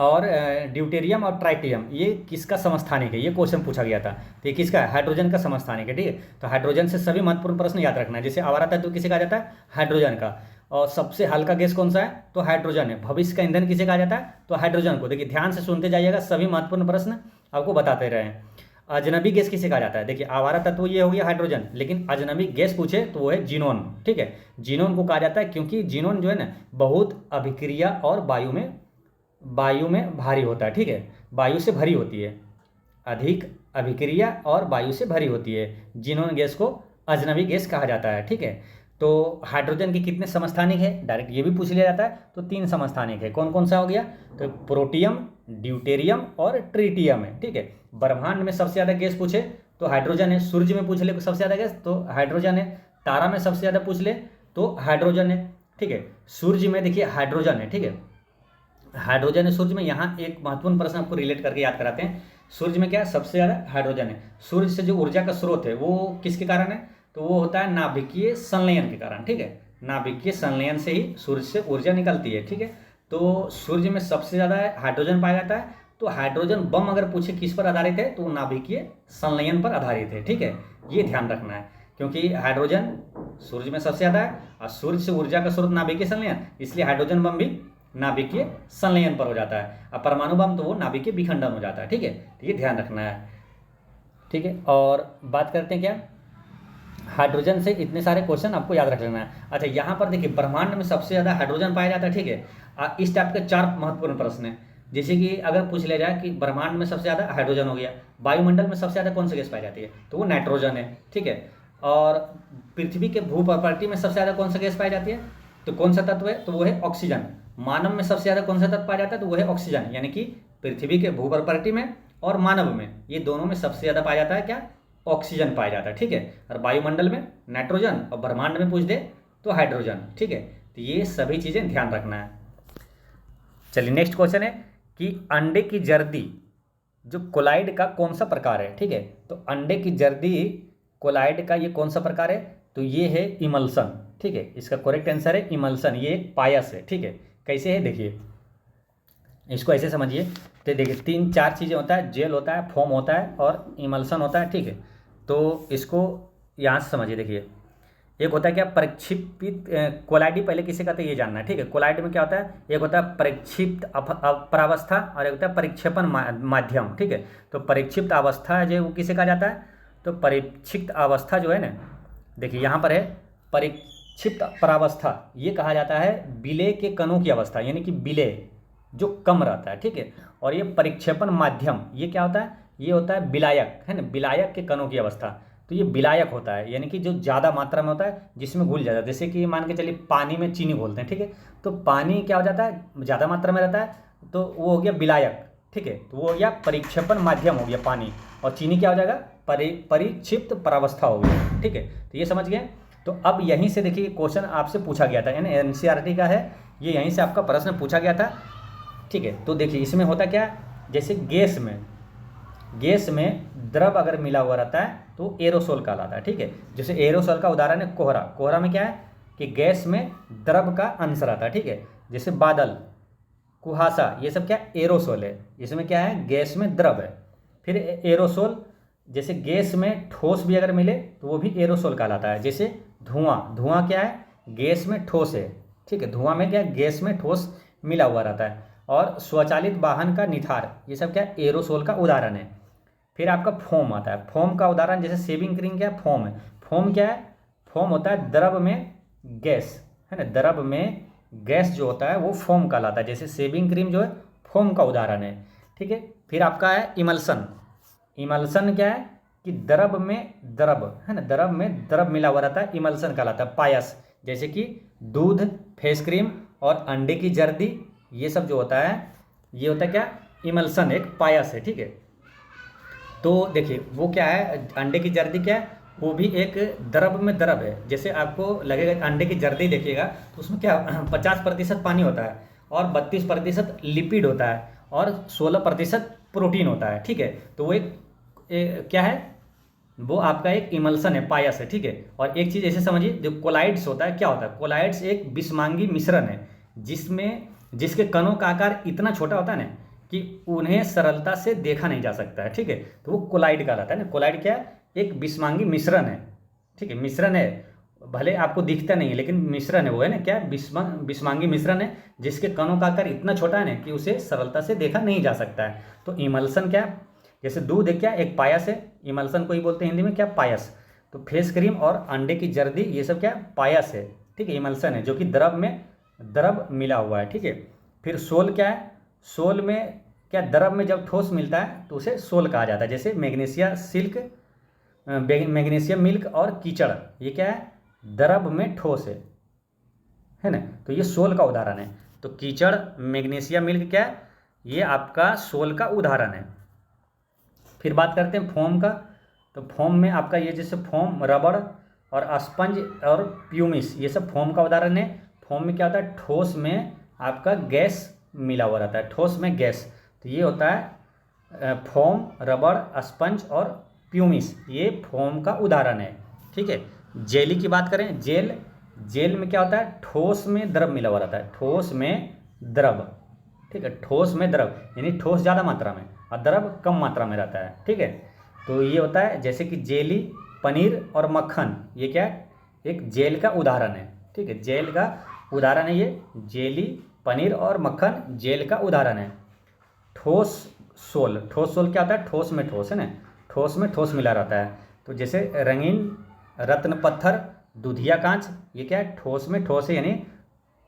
और ड्यूटेरियम और ट्राइटियम ये किसका समस्थानिक है, ये क्वेश्चन पूछा गया था। तो ये किसका है, हाइड्रोजन का समस्थानिक है, ठीक है। तो हाइड्रोजन से सभी महत्वपूर्ण प्रश्न याद रखना है। जैसे आवारा तत्व किसे कहा जाता है, हाइड्रोजन का। और सबसे हल्का गैस कौन सा है, तो हाइड्रोजन है। भविष्य का ईंधन किसे कहा जाता है, तो हाइड्रोजन को। देखिए ध्यान से सुनते जाइएगा, सभी महत्वपूर्ण प्रश्न आपको बताते रहे। अजनबी गैस किसे कहा जाता है, देखिए आवारा तत्व ये हो गया हाइड्रोजन, लेकिन अजनबी गैस पूछे तो वो है जीनोन, ठीक है। जीनोन को कहा जाता है क्योंकि जीनोन जो है ना बहुत अभिक्रिया और वायु में भारी होता है, ठीक है। वायु से भरी होती है, अधिक अभिक्रिया और वायु से भरी होती है। जीनोन गैस को अजनबी गैस कहा जाता है, ठीक है। तो हाइड्रोजन के कितने समस्थानिक है, डायरेक्ट ये भी पूछ लिया जाता है। तो 3 समस्थानिक है। कौन कौन सा हो गया, तो प्रोटियम, ड्यूटेरियम और ट्रिटियम है, ठीक है। ब्रह्मांड में सबसे ज़्यादा गैस पूछे तो हाइड्रोजन है। सूर्य में पूछ ले सबसे ज़्यादा गैस तो हाइड्रोजन है। तारा में सबसे ज़्यादा पूछ ले तो हाइड्रोजन है, ठीक है। सूर्य में देखिए हाइड्रोजन है, ठीक है। हाइड्रोजन है सूर्य में। यहाँ एक महत्वपूर्ण प्रश्न आपको रिलेट करके याद कराते हैं। सूर्य में क्या है, सबसे ज़्यादा हाइड्रोजन है। सूर्य से जो ऊर्जा का स्रोत है वो किसके कारण है, तो वो होता है नाभिकीय संलयन के कारण, ठीक है। नाभिकीय संलयन से ही सूर्य से ऊर्जा निकलती है, ठीक है। तो सूर्य में सबसे ज़्यादा हाइड्रोजन पाया जाता है। तो हाइड्रोजन बम अगर पूछे किस पर आधारित है, तो नाभिकीय संलयन पर आधारित है, ठीक है। ये ध्यान रखना है क्योंकि हाइड्रोजन सूर्य में सबसे ज़्यादा है और सूर्य से ऊर्जा का स्रोत नाभिकीय संलयन, इसलिए हाइड्रोजन बम भी नाभिकीय संलयन पर हो जाता है। अब परमाणु बम तो वो नाभिकीय विखंडन हो जाता है, ठीक है। तो ये ध्यान रखना है, ठीक है। और बात करते हैं क्या, हाइड्रोजन से इतने सारे क्वेश्चन आपको याद रख लेना है। अच्छा यहाँ पर देखिए ब्रह्मांड में सबसे ज़्यादा हाइड्रोजन पाया जाता है, ठीक है। इस टाइप के 4 महत्वपूर्ण प्रश्न हैं। जैसे कि अगर पूछ लिया जाए कि ब्रह्मांड में सबसे ज़्यादा हाइड्रोजन हो गया, वायुमंडल में सबसे ज़्यादा कौन सी गैस पाई जाती है, तो वो नाइट्रोजन है, ठीक है। और पृथ्वी के भू प्रॉपर्टी में सबसे ज़्यादा कौन सा गैस पाई जाती है, तो कौन सा तत्व है, तो वो है ऑक्सीजन। मानव में सबसे ज़्यादा कौन सा तत्व पाया जाता है, तो वो है ऑक्सीजन। यानी कि पृथ्वी के भू प्रॉपर्टी में और मानव में, ये दोनों में सबसे ज़्यादा पाया जाता है क्या, ऑक्सीजन पाया जाता है, ठीक है। और वायुमंडल में नाइट्रोजन और ब्रह्मांड में पूछ दे तो हाइड्रोजन, ठीक है। तो ये सभी चीज़ें ध्यान रखना है। चलिए नेक्स्ट क्वेश्चन है कि अंडे की जर्दी जो कोलाइड का कौन सा प्रकार है, ठीक है। तो अंडे की जर्दी कोलाइड का ये कौन सा प्रकार है, तो ये है इमल्सन, ठीक है। इसका करेक्ट आंसर है इमल्सन। ये एक पायस है, ठीक है। कैसे है देखिए, इसको ऐसे समझिए। तो देखिए 3-4 चीज़ें होता है, जेल होता है, फोम होता है और इमल्सन होता है, ठीक है। तो इसको यहाँ से समझिए। देखिए एक होता है क्या, प्रक्षिप्त कोलाइडी, पहले किसे कहते हैं ये जानना है, ठीक है। कोलाइड में क्या होता है, एक होता है प्रक्षिप्त परावस्था और एक होता है परिक्षेपण माध्यम, ठीक है। तो परिक्षिप्त अवस्था जो वो किसे कहा जाता है, तो परिक्षिप्त अवस्था जो है ना, देखिए यहाँ पर है परिक्षिप्त परावस्था, ये कहा जाता है विलय के कणों की अवस्था, यानी कि विलय जो कम रहता है, ठीक है। और ये परिक्षेपण माध्यम ये क्या होता है, ये होता है विलायक, है ना, विलायक के कणों की अवस्था। तो ये विलायक होता है, यानी कि जो ज़्यादा मात्रा में होता है जिसमें घुल जाता है। जैसे कि मान के चलिए पानी में चीनी घोलते हैं, ठीक है। तो पानी क्या हो जाता है, ज़्यादा मात्रा में रहता है, तो वो हो गया विलायक, ठीक है। तो वो हो गया परिक्षेपण माध्यम हो गया पानी, और चीनी क्या हो जाएगा, परिक्षिप्त परावस्था हो गया, ठीक है। तो ये समझ गए। तो अब यहीं से देखिए क्वेश्चन आपसे पूछा गया था, यानी NCERT का है ये, यहीं से आपका प्रश्न पूछा गया था, ठीक है। तो देखिए इसमें होता क्या, जैसे गैस में द्रव अगर मिला हुआ रहता है तो एरोसोल कहलाता है, ठीक है। जैसे एरोसोल का उदाहरण है कोहरा में क्या है कि गैस में द्रव का अंश रहता है, ठीक है। जैसे बादल, कुहासा, ये सब क्या एरोसोल है, इसमें क्या है गैस में द्रव है। फिर एरोसोल जैसे गैस में ठोस भी अगर मिले तो वो भी एरोसोल कहलाता है। जैसे धुआं, धुआं क्या है, गैस में ठोस है, ठीक है, धुआं में क्या है, गैस में ठोस मिला हुआ रहता है। और स्वचालित वाहन का निथार, ये सब क्या है, एरोसोल का उदाहरण है। फिर आपका फोम आता है, फोम का उदाहरण जैसे शेविंग क्रीम क्या है, फोम है। फोम क्या है, फोम होता है द्रव में गैस, है ना, द्रव में गैस जो होता है वो फोम कहलाता है। जैसे शेविंग क्रीम जो है फोम का उदाहरण है, ठीक है। फिर आपका है इमल्सन। इमल्सन क्या है कि द्रव में द्रव, है ना, द्रव में द्रव मिला हुआ रहता है, इमल्सन कहलाता है। पायस, जैसे कि दूध, फेस क्रीम और अंडे की जर्दी, ये सब जो होता है ये होता है क्या, इमल्सन, एक पायस है, ठीक है। तो देखिए वो क्या है, अंडे की जर्दी क्या है, वो भी एक द्रव में द्रव है। जैसे आपको लगेगा अंडे की जर्दी देखिएगा तो उसमें क्या 50% पानी होता है और 32% लिपिड होता है और 16% प्रोटीन होता है, ठीक है। तो वो एक क्या है, वो आपका एक इमल्सन है, पायस है, ठीक है। और एक चीज़ ऐसे समझिए, जो कोलाइड्स होता है, क्या होता है, कोलाइड्स एक बिस्मांगी मिश्रण है जिसमें जिसके कणों का आकार इतना छोटा होता है ना कि उन्हें सरलता से देखा नहीं जा सकता है, ठीक है। तो वो कोलाइड कहलाता है ना। कोलाइड क्या है, एक बिस्मांगी मिश्रण है, ठीक है, मिश्रण है, भले आपको दिखता नहीं है लेकिन मिश्रण है वो, है ना, क्या बिस्मांगी मिश्रण है जिसके कणों का आकार इतना छोटा है ना कि उसे सरलता से देखा नहीं जा सकता है। तो इमल्सन क्या है, जैसे दूध है क्या, एक पायस है, इमल्सन को ही बोलते हैं हिंदी में क्या, पायस। तो फेस क्रीम और अंडे की जर्दी ये सब क्या, पायस है, ठीक है, इमल्सन है जो कि द्रव में द्रव मिला हुआ है, ठीक है। फिर सोल क्या है, सोल में क्या, द्रव में जब ठोस मिलता है तो उसे सोल कहा जाता है। जैसे मैग्नीशियम मिल्क और कीचड़, ये क्या है, द्रव में ठोस है ना, तो ये सोल का उदाहरण है। तो कीचड़, मैग्नीशियम मिल्क क्या है, ये आपका सोल का उदाहरण है। फिर बात करते हैं फोम का। तो फोम में आपका ये जैसे फोम, रबड़ और स्पंज और प्यूमिस, ये सब फोम का उदाहरण है। फोम में क्या होता है, ठोस में आपका गैस मिला हुआ रहता है, ठोस में गैस। तो ये होता है फोम, रबड़, स्पंज और प्यूमिस, ये फोम का उदाहरण है, ठीक है। जेली की बात करें, जेल, जेल में क्या होता है, ठोस में द्रव मिला हुआ रहता है, ठोस में द्रव, ठीक है, ठोस में द्रव, यानी ठोस ज़्यादा मात्रा में और द्रव कम मात्रा में रहता है, ठीक है। तो ये होता है जैसे कि जेली, पनीर और मक्खन, ये क्या है, एक जेल का उदाहरण है, ठीक है, जेल का उदाहरण है ये, जेली, पनीर और मक्खन जेल का उदाहरण है। ठोस सोल, ठोस सोल क्या होता है, ठोस में ठोस, है ना, ठोस में ठोस मिला रहता है। तो जैसे रंगीन रत्न पत्थर, दूधिया कांच, ये क्या है, ठोस में ठोस है, यानी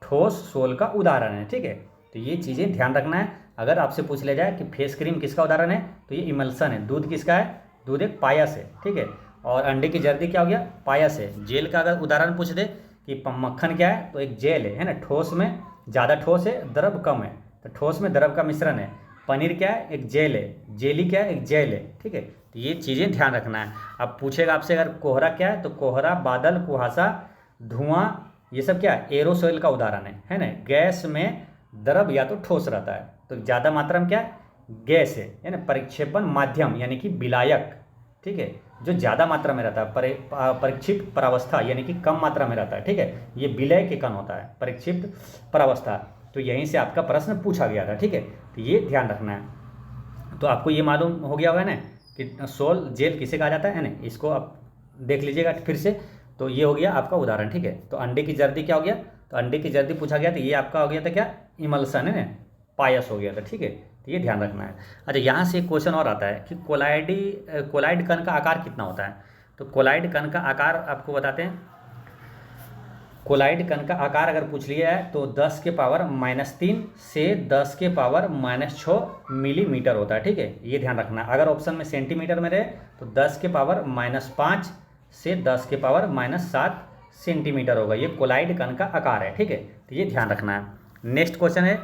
ठोस सोल का उदाहरण है, ठीक है। तो ये चीज़ें ध्यान रखना है। अगर आपसे पूछ लिया जाए कि फेस क्रीम किसका उदाहरण है, तो ये इमल्सन है। दूध किसका है, दूध एक पायस है, ठीक है। और अंडे की जर्दी क्या हो गया, पायस है। जेल का अगर उदाहरण पूछ दे कि मक्खन क्या है, तो एक जेल है ना, ठोस में ज़्यादा ठोस है, द्रव कम है, तो ठोस में द्रव का मिश्रण है। पनीर क्या है, एक जेल है। जेली क्या है, एक जेल है, ठीक है। तो ये चीज़ें ध्यान रखना है। अब पूछेगा आपसे अगर कोहरा क्या है, तो कोहरा, बादल, कुहासा, धुआं, ये सब क्या है, एरोसोल का उदाहरण है ना। गैस में द्रव या तो ठोस रहता है, तो ज़्यादा मात्रा में क्या है, गैस है ना। परिक्षेपण माध्यम यानी कि विलायक, ठीक है, जो ज़्यादा मात्रा में रहता है। परिक्षिप्त परावस्था यानी कि कम मात्रा में रहता है, ठीक है, ये विलय के कण होता है, परिक्षिप्त परावस्था। तो यहीं से आपका प्रश्न पूछा गया था, ठीक है। तो ये ध्यान रखना है। तो आपको ये मालूम हो गया होगा ना कि सोल, जेल किसे कहा जाता है ना, इसको आप देख लीजिएगा फिर से। तो ये हो गया आपका उदाहरण, ठीक है। तो अंडे की जर्दी क्या हो गया, तो अंडे की जर्दी पूछा गया, तो ये आपका हो गया था क्या, इमल्सन, है ना, पायस हो गया था, ठीक है। तो ये ध्यान रखना है। अच्छा, यहाँ से एक क्वेश्चन और आता है कि कोलाइड कण का आकार कितना होता है। तो कोलाइड कण का आकार आपको बताते हैं। कोलाइड कण का आकार अगर पूछ लिया है तो 10 के पावर -3 से 10 के पावर -6 मिलीमीटर होता है, ठीक है, ये ध्यान रखना है। अगर ऑप्शन में सेंटीमीटर में रहे तो 10 के पावर -5 से 10 के पावर -7 सेंटीमीटर होगा, ये कोलाइड कण का आकार है, ठीक है। तो ये ध्यान रखना है। नेक्स्ट क्वेश्चन है,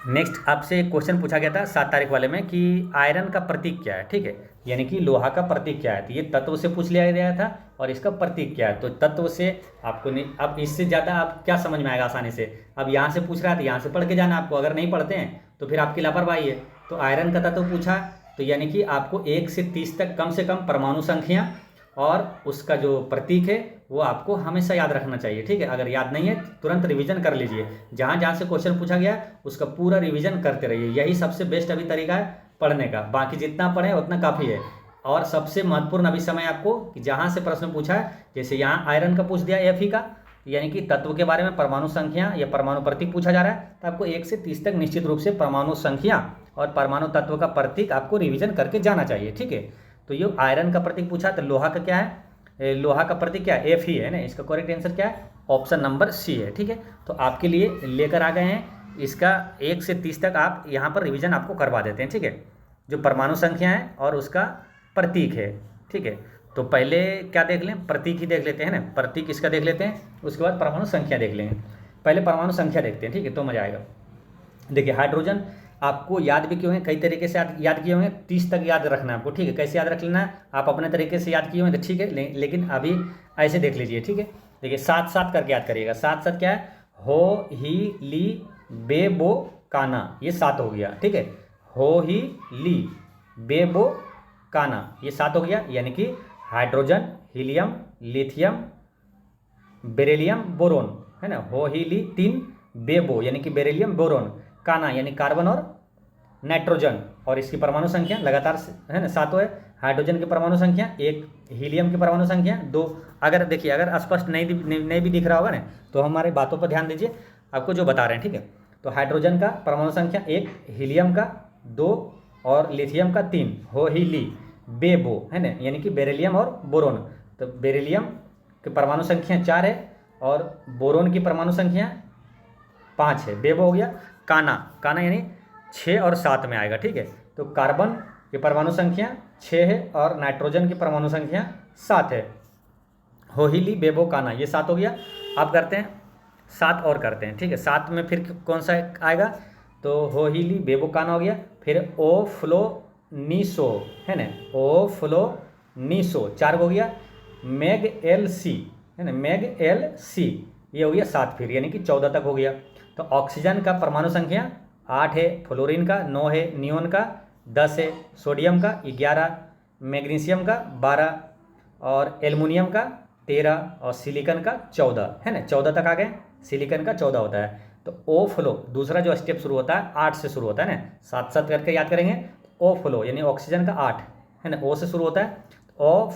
नेक्स्ट आपसे क्वेश्चन पूछा गया था 7 तारीख वाले में कि आयरन का प्रतीक क्या है, ठीक है, यानी कि लोहा का प्रतीक क्या है। तो ये तत्व से पूछ लिया गया था और इसका प्रतीक क्या है। तो तत्व से आपको नहीं, अब इससे ज़्यादा आप क्या समझ में आएगा आसानी से। अब यहाँ से पूछ रहा है तो यहाँ से पढ़ के जाना आपको, अगर नहीं पढ़ते हैं तो फिर आपकी लापरवाही है। तो आयरन का तत्व पूछा, तो यानी कि आपको 1 से 30 तक कम से कम परमाणु संख्या और उसका जो प्रतीक है वो आपको हमेशा याद रखना चाहिए, ठीक है। अगर याद नहीं है तुरंत रिवीजन कर लीजिए, जहाँ जहाँ से क्वेश्चन पूछा गया उसका पूरा रिवीजन करते रहिए, यही सबसे बेस्ट अभी तरीका है पढ़ने का, बाकी जितना पढ़े उतना काफ़ी है। और सबसे महत्वपूर्ण अभी समय आपको कि जहाँ से प्रश्न पूछा है, जैसे यहाँ आयरन का पूछ दिया Fe का, यानी कि तत्व के बारे में परमाणु संख्या या परमाणु प्रतीक पूछा जा रहा है, तो आपको 1 से 30 तक निश्चित रूप से परमाणु संख्या और परमाणु तत्व का प्रतीक आपको रिवीजन करके जाना चाहिए, ठीक है। तो ये आयरन का प्रतीक पूछा, तो लोहा का क्या है, लोहा का प्रतीक क्या है, Fe है ना। इसका करेक्ट आंसर क्या है, ऑप्शन नंबर सी है, ठीक है। तो आपके लिए लेकर आ गए हैं इसका 1 से 30 तक आप यहाँ पर रिवीजन आपको करवा देते हैं, ठीक है, जो परमाणु संख्या है और उसका प्रतीक है, ठीक है। तो पहले क्या देख लें, प्रतीक ही देख लेते हैं ना, प्रतीक इसका देख लेते हैं, उसके बाद परमाणु संख्या देख लेंगे। पहले परमाणु संख्या देखते हैं, ठीक है, तो मजा आएगा। देखिए हाइड्रोजन आपको याद भी किए होंगे, कई तरीके से याद किए होंगे, 30 तक याद रखना है आपको, ठीक है। कैसे याद रख लेना है, आप अपने तरीके से याद किए होंगे तो ठीक है, लेकिन अभी ऐसे देख लीजिए, ठीक है। देखिए 7 करके याद करिएगा। 7 क्या है, हो ही ली बे बो काना, ये 7 हो गया, ठीक है। हो ही ली बे बो काना, ये 7 हो गया, यानी कि hydrogen, helium, lithium, beryllium, boron, है ना। हो ही ली 3, बेबो यानी कि बेरिलियम, बोरोन, काना यानी कार्बन और नाइट्रोजन, और इसकी परमाणु संख्या लगातार है ना 7 है। हाइड्रोजन की परमाणु संख्या 1, हीलियम की परमाणु संख्या 2। अगर देखिए अगर स्पष्ट नहीं भी दिख रहा होगा ना, तो हमारे बातों पर ध्यान दीजिए, आपको जो बता रहे हैं, ठीक है। तो हाइड्रोजन का परमाणु संख्या 1, हीलियम का 2 और लिथियम का 3, हो ही ली बेबो, है ना, यानी कि बेरिलियम और बोरोन। तो बेरिलियम की परमाणु संख्या 4 है और बोरोन की परमाणु संख्या 5 है, बेबो हो गया। काना यानी 6 और 7 में आएगा, ठीक है। तो कार्बन की परमाणु संख्या 6 है और नाइट्रोजन की परमाणु संख्या 7 है। हो ही ली बेबो काना, ये 7 हो गया। अब करते हैं 7 और करते हैं, ठीक है। 7 में फिर कौन सा आएगा, तो हो ही ली बेबो काना हो गया, फिर ओ फ्लो नीसो, है ना, ओ फ्लो नीसो 4 हो गया। मैग एल सी, है ना, मैग एल सी, ये हो गया 7 फिर, यानी कि 14 तक हो गया। तो ऑक्सीजन का परमाणु संख्या 8 है, फ्लोरीन का 9 है, नियोन का 10 है, सोडियम का 11, मैग्नीशियम का 12 और एल्युमिनियम का 13 और सिलिकॉन का 14, है ना। 14 तक आ गए, सिलिकॉन का 14 होता है। तो ओ फ्लो दूसरा जो स्टेप शुरू होता है 8 से शुरू होता है ना, 7 करके याद करेंगे। ओ फ्लो यानी ऑक्सीजन का 8, है ना, ओ से शुरू होता है। ओ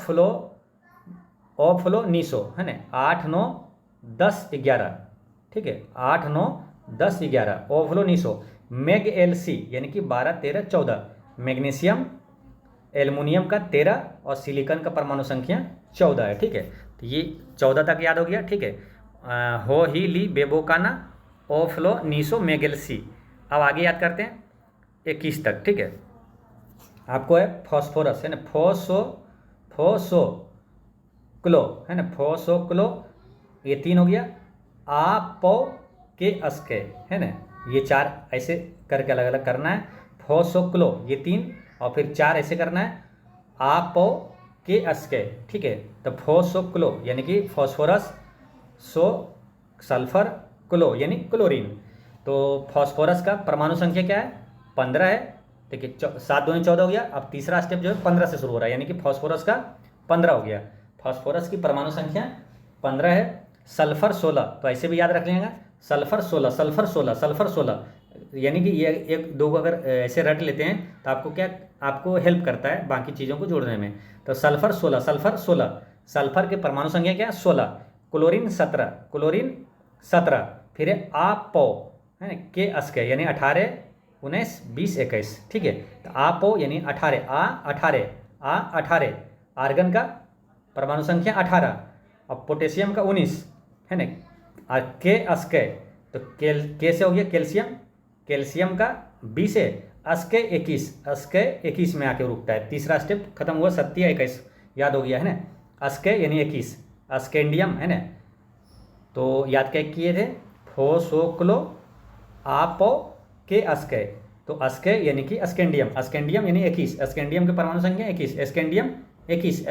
फ्लो नीसो, है ना, 8 9 10 11, ठीक है, 8 9 10 11, ओ फ्लो नीसो। मैग एल सी यानी कि 12 13 14, मैग्नीशियम एल्युमिनियम का 13 और सिलिकॉन का परमाणु संख्या 14 है, ठीक है। तो ये 14 तक याद हो गया, ठीक है। हो ही ली बेबोकाना, ओ फ्लो नीसो, मैगेल सी। अब आगे याद करते हैं 21 तक, ठीक है। आपको है फॉस्फोरस, है ना, फोसो क्लो, है ना, फोसो क्लो, ये 3 हो गया। आपो के अस्के, है ना, ये 4 ऐसे करके अलग अलग करना है। फोसो क्लो ये 3 और फिर 4 ऐसे करना है। आपो के अस्के, ठीक है। तो फोसो क्लो यानी कि फॉस्फोरस, सो सल्फर, क्लो यानी क्लोरीन। तो फॉस्फोरस का परमाणु संख्या क्या है, 15 है, ठीक है। 7 दूनी 14 हो गया। अब तीसरा स्टेप जो है 15 से शुरू हो रहा है, यानी कि फॉस्फोरस का 15 हो गया। फॉस्फोरस की परमाणु संख्या 15 है। सल्फर 16, तो ऐसे भी याद रख लेंगे, सल्फर 16 सल्फर 16 सल्फर 16, यानी कि ये 1 2 को अगर ऐसे रट लेते हैं तो आपको क्या, आपको हेल्प करता है बाकी चीज़ों को जोड़ने में। तो सल्फर 16 सल्फर 16, सल्फर के परमाणु संख्या क्या है 16। क्लोरीन 17, फिर है आपो, है ना, के अस्के यानी 18 19 20 21, ठीक है। तो आपो यानी 18 18, आर्गन का परमाणु संख्या 18 और पोटेशियम का 19, है ना। और के अस्के, तो के से हो गया कैल्शियम का 20 है, अस्के 21 में आके रुकता है। तीसरा स्टेप खत्म हुआ, 27 21 याद हो गया, है ना। अस्के यानी 21, अस्केंडियम, है ना। तो याद क्या किए थे, फोसोक्लो आपो के अस्के, तो अस्के यानी कि अस्केंडियम यानी 21, अस्केंडियम की परमाणु संख्या 21, अस्केंडियम 21,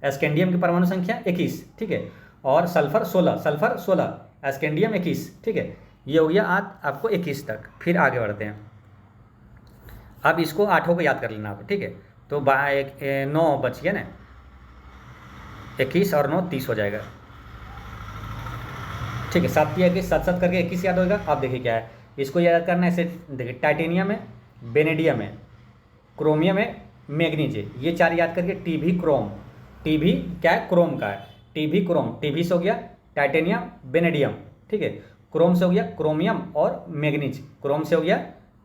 अस्केंडियम की परमाणु संख्या 21, ठीक है। और सल्फर 16, अस्केंडियम 21, ठीक है। ये हो गया आपको 21 तक। फिर आगे बढ़ते हैं। अब इसको 8 को याद कर लेना आप, ठीक है। तो 9 बच गया ना, 21 और 9 30 हो जाएगा, ठीक है। 7 किया कि 7 करके 21 याद होगा। आप देखिए क्या है, इसको याद करना है। ऐसे देखिए टाइटेनियम है, बेनेडियम है, क्रोमियम है, मैग्नीज है। ये चार याद करके। टीबी क्रोम, टीबी क्या है, क्रोम का है। टीबी क्रोम, टीबी से हो गया टाइटेनियम बेनेडियम, ठीक है। क्रोम से हो गया क्रोमियम और मैग्नीज, क्रोम से हो गया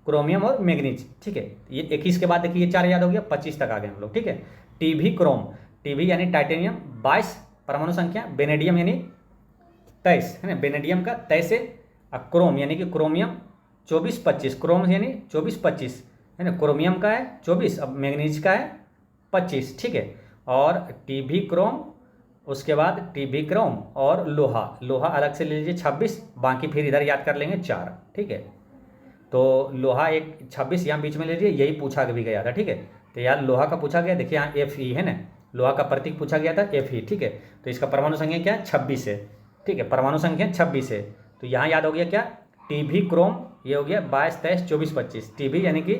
क्रोमियम और मैग्नीज, ठीक है। ये 21 के बाद देखिए ये चार याद हो गया, 25 तक आ गए हम लोग, ठीक है। टीबी क्रोम, टीबी यानी टाइटेनियम 22 परमाणु संख्या, बेनेडियम यानी 23 है ना, बेनेडियम का 23 है। क्रोम यानी कि क्रोमियम 24-25, क्रोम यानी 24-25 है ना, क्रोमियम का है 24, अब मैग्नीज का है 25, ठीक है। और टीबी क्रोम, उसके बाद टीबी क्रोम और लोहा, लोहा अलग से ले लीजिए 26, बाकी फिर इधर याद कर लेंगे 4, ठीक है। तो लोहा एक 26 यहाँ बीच में ले लीजिए, यही पूछा भी गया था, ठीक है। तो यार लोहा का पूछा गया, देखिए यहाँ Fe है ना, लोहा का प्रतीक पूछा गया था Fe, ठीक है। तो इसका परमाणु संख्या क्या है, 26 है, ठीक है। परमाणु संख्या 26 है। तो यहाँ याद हो गया क्या, टीबी क्रोम, ये हो गया 22, 23, 24, 25। टीबी यानी कि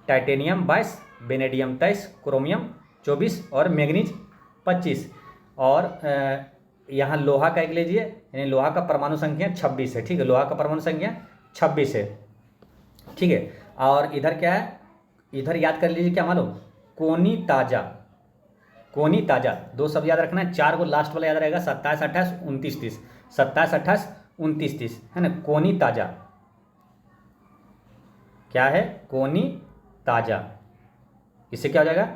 टाइटेनियम 22, बेनेडियम 23, क्रोमियम 24 और मैग्नीज 25। और यहाँ लोहा का एक लीजिए, यानी लोहा का परमाणु संख्या 26 है, ठीक है। लोहा का परमाणु संख्या 26 है, ठीक है। और इधर क्या है, इधर याद कर लीजिए क्या मालूम, कोनी ताजा, कोनी ताजा, दो सब याद रखना है, 4 को लास्ट वाला याद रहेगा, 27, 28, 29, 30, 27, 28, 29, 30 है ना। कोनी ताजा क्या है, कोनी ताजा, इससे क्या हो जाएगा,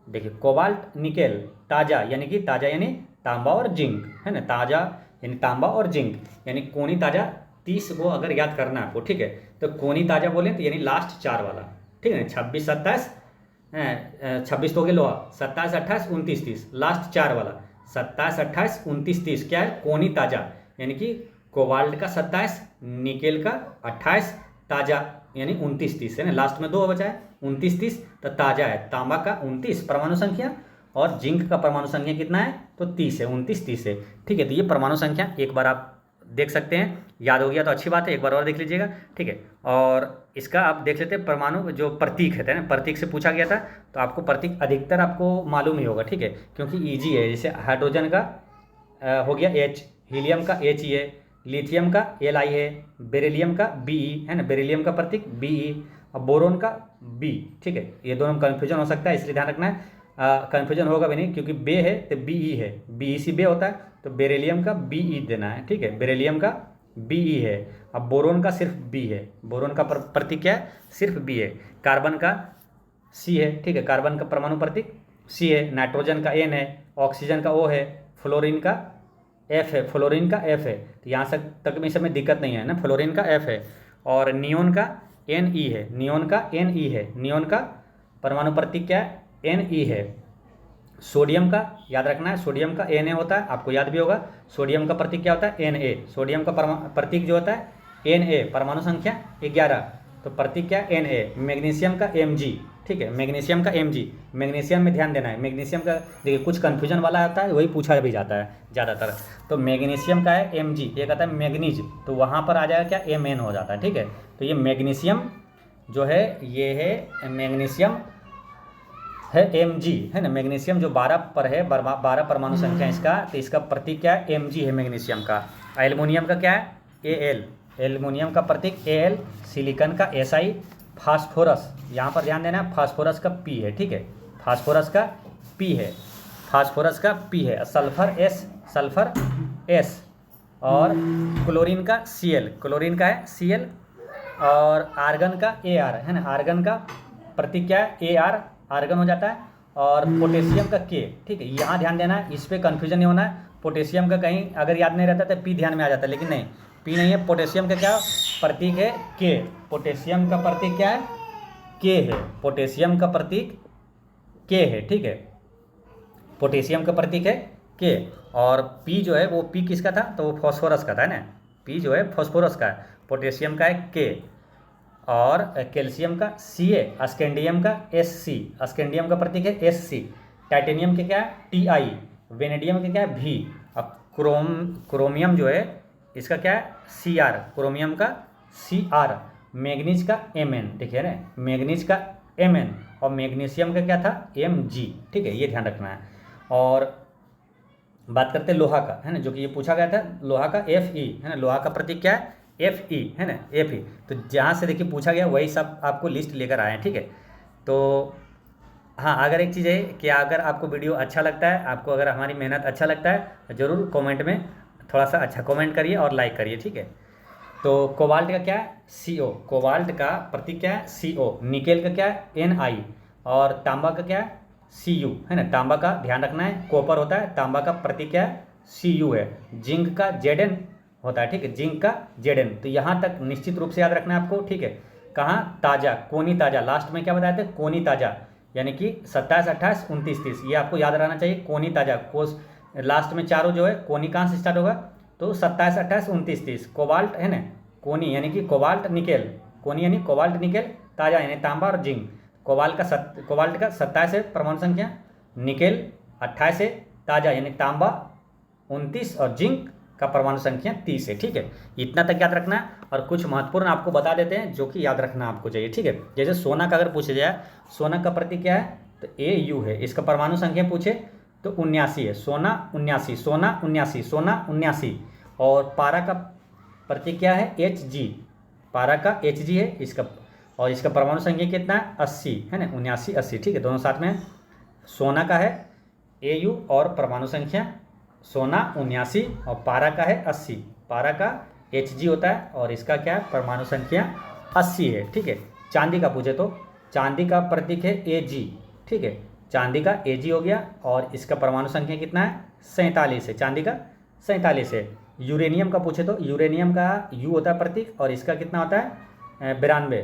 देखिए कोबाल्ट निकेल, ताजा यानी कि ताजा यानी तांबा और जिंक है ना, ताजा यानी तांबा और जिंक, यानी कोनी ताजा 30 को अगर याद करना है आपको, ठीक है। तो कोनी ताजा बोले तो यानी लास्ट 4 वाला, ठीक है ना। 26, 27, 26 तो हो गया लोहा, 27, 28, 29, 30, लास्ट 4 वाला 27, 28, 29, 30 क्या है, कोनी ताजा यानी कि कोबाल्ट का 27, निकेल का 28, ताजा यानी 29, 30 है ना, लास्ट में 2 बचा है, 29, 30। तो ताजा है तांबा का 29 परमाणु संख्या, और जिंक का परमाणु संख्या कितना है, तो 30 है, 29, 30 है, ठीक है। तो ये परमाणु संख्या एक बार आप देख सकते हैं, याद हो गया तो अच्छी बात है, एक बार और देख लीजिएगा, ठीक है। और इसका आप देख लेते हैं परमाणु जो प्रतीक है ना, प्रतीक से पूछा गया था, तो आपको प्रतीक अधिकतर आपको मालूम ही होगा, ठीक है, क्योंकि ईजी है। जैसे हाइड्रोजन का हो गया H, हीलियम का He है, लिथियम का Li है, बेरिलियम का Be है ना, बेरिलियम का प्रतीक Be, और बोरोन का B, ठीक है। ये दोनों कन्फ्यूजन हो सकता है, इसलिए ध्यान रखना है, कन्फ्यूजन होगा भी नहीं, क्योंकि बे है तो Be है, Be बे होता है, तो बेरिलियम का Be देना है, ठीक है। बेरिलियम का Be है। अब बोरोन का सिर्फ B है, बोरोन का प्रतीक क्या है, सिर्फ B है। कार्बन का C है, ठीक है, कार्बन का परमाणु प्रतीक C है। नाइट्रोजन का N है, ऑक्सीजन का O है, फ्लोरीन का F है, फ्लोरीन का F है। तो यहाँ से तक में इसमें दिक्कत नहीं है ना, फ्लोरीन का F है। और नियोन का Ne है, नियोन का Ne है, नियोन का परमाणु प्रतीक क्या है, Ne है। सोडियम का याद रखना है, सोडियम का Na होता है, आपको याद भी होगा, सोडियम का प्रतीक क्या होता है, Na। सोडियम का प्रतीक जो होता है Na, परमाणु संख्या 11, तो प्रतीक क्या है, Na। मैग्नीशियम का Mg, ठीक है, मैग्नीशियम का Mg, मैग्नीशियम में ध्यान देना है, मैग्नीशियम का देखिए कुछ कन्फ्यूजन वाला आता है, वही पूछा भी जाता है ज़्यादातर। तो मैग्नीशियम का है Mg, एक आता है मैग्नीज, तो वहाँ पर आ जाएगा क्या, Mn हो जाता है, ठीक है। तो ये मैग्नीशियम जो है, ये है मैग्नीशियम है Mg है ना, मैग्नीशियम जो 12 पर है, 12 परमाणु संख्या इसका, तो इसका प्रतीक क्या है, Mg है मैग्नीशियम का। एल्युमिनियम का क्या है, Al, एल्युमिनियम का प्रतीक Al, सिलिकॉन का Si, फास्फोरस, यहाँ पर ध्यान देना है, फास्फोरस का P है, ठीक है, फास्फोरस का P है, फास्फोरस का P है। सल्फर S, सल्फर S, और क्लोरीन का Cl, क्लोरीन का है Cl, और आर्गन का Ar है ना, आर्गन का प्रतीक क्या है, Ar, आर्गन हो जाता है। और पोटेशियम का K, ठीक है, यहाँ ध्यान देना है, इस पर कन्फ्यूजन नहीं होना है। पोटेशियम का कहीं अगर याद नहीं रहता तो P ध्यान में आ जाता है, लेकिन नहीं, P नहीं है। पोटेशियम का क्या प्रतीक है, K, पोटेशियम का प्रतीक क्या है, K है, पोटेशियम का प्रतीक K है, ठीक है, पोटेशियम का प्रतीक है K। और P जो है वो P किसका था, तो वो फॉस्फोरस का था ना, P जो है फॉस्फोरस का है, पोटेशियम का है K। और कैल्शियम का Ca, अस्केंडियम का Sc, अस्केंडियम का प्रतीक है Sc। टाइटेनियम के क्या है Ti, वेनेडियम के क्या है V। अब क्रोमियम जो है इसका क्या है Cr, क्रोमियम का Cr। मैग्नीज का Mn, देखिए ना, मैग्नीज का Mn, और मैग्नीशियम का क्या था Mg, ठीक है, ये ध्यान रखना है। और बात करते हैं लोहा का है ना, जो कि ये पूछा गया था, लोहा का Fe है ना, लोहा का प्रतीक क्या है FE है ना, FE। तो जहाँ से देखिए पूछा गया वही सब आपको लिस्ट लेकर आए हैं, ठीक है। तो हाँ, अगर एक चीज़ है कि अगर आपको वीडियो अच्छा लगता है, आपको अगर हमारी मेहनत अच्छा लगता है, तो ज़रूर कमेंट में थोड़ा सा अच्छा कमेंट करिए और लाइक करिए, ठीक है। तो कोबाल्ट का क्या है, CO। कोबाल्ट का प्रतीक क्या है, CO। निकेल का क्या है, Ni। और तांबा का क्या है, Cu है ना। तांबा का ध्यान रखना है, कॉपर होता है, तांबा का प्रतीक क्या है, Cu है। जिंक का Zn होता है, ठीक है, जिंक का Zn। तो यहाँ तक निश्चित रूप से याद रखना है आपको, ठीक है। कहाँ, ताज़ा, कोनी ताज़ा, लास्ट में क्या बताए थे, कोनी ताज़ा, यानी कि 27, 28, 29, 30, ये आपको याद रहना चाहिए। कोनी ताज़ा, कोस लास्ट में चारों जो है कोनी कहाँ से स्टार्ट होगा, तो 27, 28, 29, 30। कोबाल्ट है ना, कोनी यानी कि कोबाल्ट निकेल, कोनी यानी कोबाल्ट निकेल, ताज़ा यानी तांबा और जिंक। कोबाल्ट का 27 है परमाणु संख्या, निकेल 28 है, ताज़ा यानी तांबा 29 और जिंक का परमाणु संख्या 30 है, ठीक है। इतना तक याद रखना है। और कुछ महत्वपूर्ण आपको बता देते हैं जो कि याद रखना आपको चाहिए, ठीक है। जैसे सोना का अगर पूछा जाए, सोना का प्रतीक क्या है, तो Au है। इसका परमाणु संख्या पूछे तो 79 है, सोना 79, सोना 79, सोना 79। और पारा का प्रतीक क्या है, Hg। पारा का Hg है इसका, और इसका परमाणु संख्या कितना है, 80 है ना, 79, 80, ठीक है, दोनों साथ में। सोना का है Au और परमाणु संख्या सोना 79 और पारा का है 80। पारा का Hg होता है और इसका क्या है, परमाणु संख्या 80 है, ठीक है। चांदी का पूछे तो चांदी का प्रतीक है Ag, ठीक है, चांदी का Ag हो गया और इसका परमाणु संख्या कितना है, 47 है, चांदी का 47 है। यूरेनियम का पूछे तो यूरेनियम का U होता है प्रतीक और इसका कितना होता है, 92,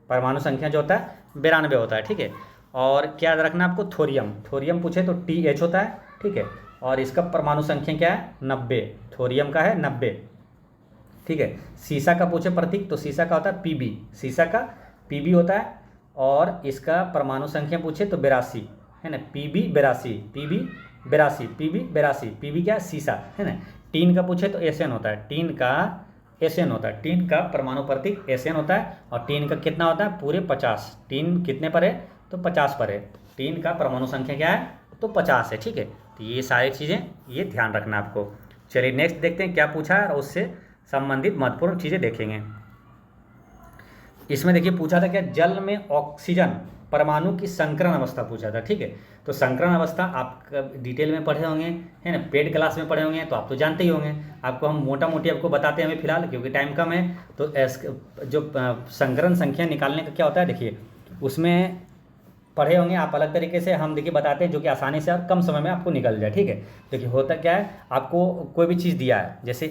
परमाणु संख्या जो होता है 92 होता है, ठीक है। और क्या याद रखना आपको, थोरियम, थोरियम पूछे तो TH होता है, ठीक है, और इसका परमाणु संख्या क्या है, 90, थोरियम का है 90, ठीक है। सीसा का पूछे प्रतीक तो सीसा का होता है Pb, सीसा का Pb होता है और इसका परमाणु संख्या पूछे तो 82 है ना, Pb 82, Pb 82, Pb 82, Pb क्या है, सीसा है ना। टीन का पूछे तो Sn होता है, टीन का Sn होता है, टीन का परमाणु प्रतीक Sn होता है और टीन का कितना होता है, पूरे 50। टीन कितने पर है, तो 50 पर है। टीन का परमाणु संख्या क्या है, तो 50 है, ठीक है। तो ये सारी चीज़ें ये ध्यान रखना आपको। चलिए नेक्स्ट देखते हैं क्या पूछा है और उससे संबंधित महत्वपूर्ण चीज़ें देखेंगे। इसमें देखिए पूछा था क्या, जल में ऑक्सीजन परमाणु की संकरण अवस्था पूछा था, ठीक है। तो संकरण अवस्था आप डिटेल में पढ़े होंगे है ना, पेड क्लास में पढ़े होंगे, तो आप तो जानते ही होंगे। आपको हम मोटा मोटी आपको बताते हैं अभी फिलहाल, क्योंकि टाइम कम है। तो जो संकरण संख्या निकालने का क्या होता है, देखिए उसमें पढ़े होंगे आप अलग तरीके से, हम देखिए बताते हैं जो कि आसानी से और कम समय में आपको निकल जाए, ठीक है। देखिए होता क्या है, आपको कोई भी चीज़ दिया है, जैसे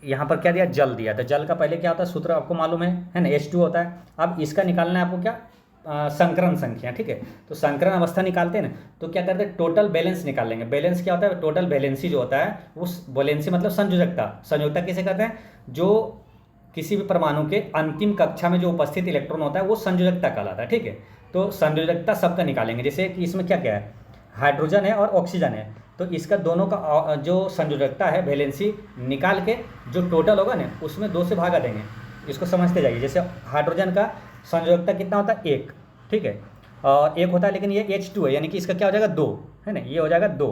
यहाँ पर क्या दिया, जल दिया, तो जल का पहले क्या होता है, सूत्र आपको मालूम है ना, H2 होता है। अब इसका निकालना है आपको क्या, संकरण संख्या, ठीक है। तो संकरण अवस्था निकालते हैं ना, तो क्या करते हैं, टोटल बैलेंस निकाल लेंगे। बैलेंस क्या होता है, टोटल बैलेंसी जो होता है, उस बैलेंसी मतलब संयोजकता। संयोजकता किसे कहते हैं, जो किसी भी परमाणु के अंतिम कक्षा में जो उपस्थित इलेक्ट्रॉन होता है वो संयोजकता कहलाता है, ठीक है। तो संयोजकता सबका निकालेंगे। जैसे कि इसमें क्या क्या है, हाइड्रोजन है और ऑक्सीजन है, तो इसका दोनों का जो संयोजकता है वैलेंसी निकाल के जो टोटल होगा ना उसमें 2 से भागा देंगे। इसको समझते जाइए। जैसे हाइड्रोजन का संयोजकता कितना होता है, 1, ठीक है, और 1 होता है, लेकिन ये H2 है, यानी कि इसका क्या हो जाएगा, 2 है ना, ये हो जाएगा 2।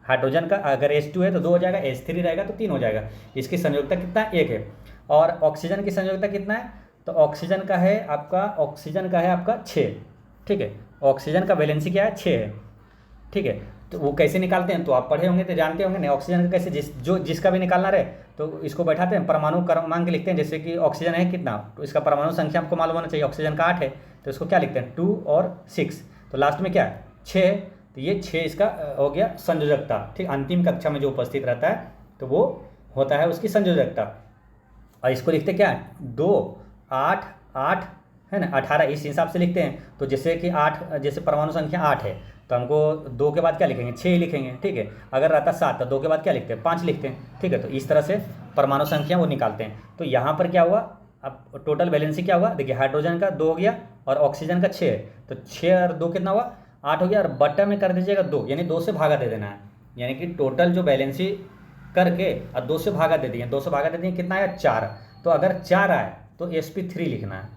हाइड्रोजन का अगर H2 है तो 2 हो जाएगा, H3 रहेगा तो 3 हो जाएगा। इसकी संयोजकता कितना, 1 है। और ऑक्सीजन की संयोजकता कितना है, तो ऑक्सीजन का है आपका 6, ठीक है। ऑक्सीजन का वैलेंसी क्या है, 6 है, ठीक है। तो वो कैसे निकालते हैं, तो आप पढ़े होंगे तो जानते होंगे ना, ऑक्सीजन का कैसे, जिसका भी निकालना रहे तो इसको बैठाते हैं, परमाणु क्रमांक लिखते हैं। जैसे कि ऑक्सीजन है कितना, तो इसका परमाणु संख्या आपको मालूम होना चाहिए, ऑक्सीजन का 8 है, तो इसको क्या लिखते हैं, 2 और 6, तो लास्ट में क्या है, 6 है। तो ये 6 इसका हो गया संयोजकता, ठीक। अंतिम कक्षा में जो उपस्थित रहता है तो वो होता है उसकी संयोजकता। और इसको लिखते क्या है, 2, 8, 8 है ना, 18, इस हिसाब से लिखते हैं। तो जैसे कि 8, जैसे परमाणु संख्या 8 है तो हमको 2 के बाद क्या लिखेंगे, 6 ही लिखेंगे, ठीक है। अगर रहता 7 तो 2 के बाद क्या लिखते हैं, 5 लिखते हैं, ठीक है। तो इस तरह से परमाणु संख्या वो निकालते हैं। तो यहाँ पर क्या हुआ, अब टोटल वैलेंसी क्या हुआ, देखिए हाइड्रोजन का 2 हो गया और ऑक्सीजन का 6 है, तो 6 और 2 कितना हुआ, 8 हो गया। और बट्टा में कर दीजिएगा 2, यानी 2 से भागा दे देना है, यानी कि टोटल जो वैलेंसी करके और 2 से भागा दे दिए, 2 से भागा दे दिए, कितना आया, 4। तो अगर 4 आए तो sp3 लिखना है,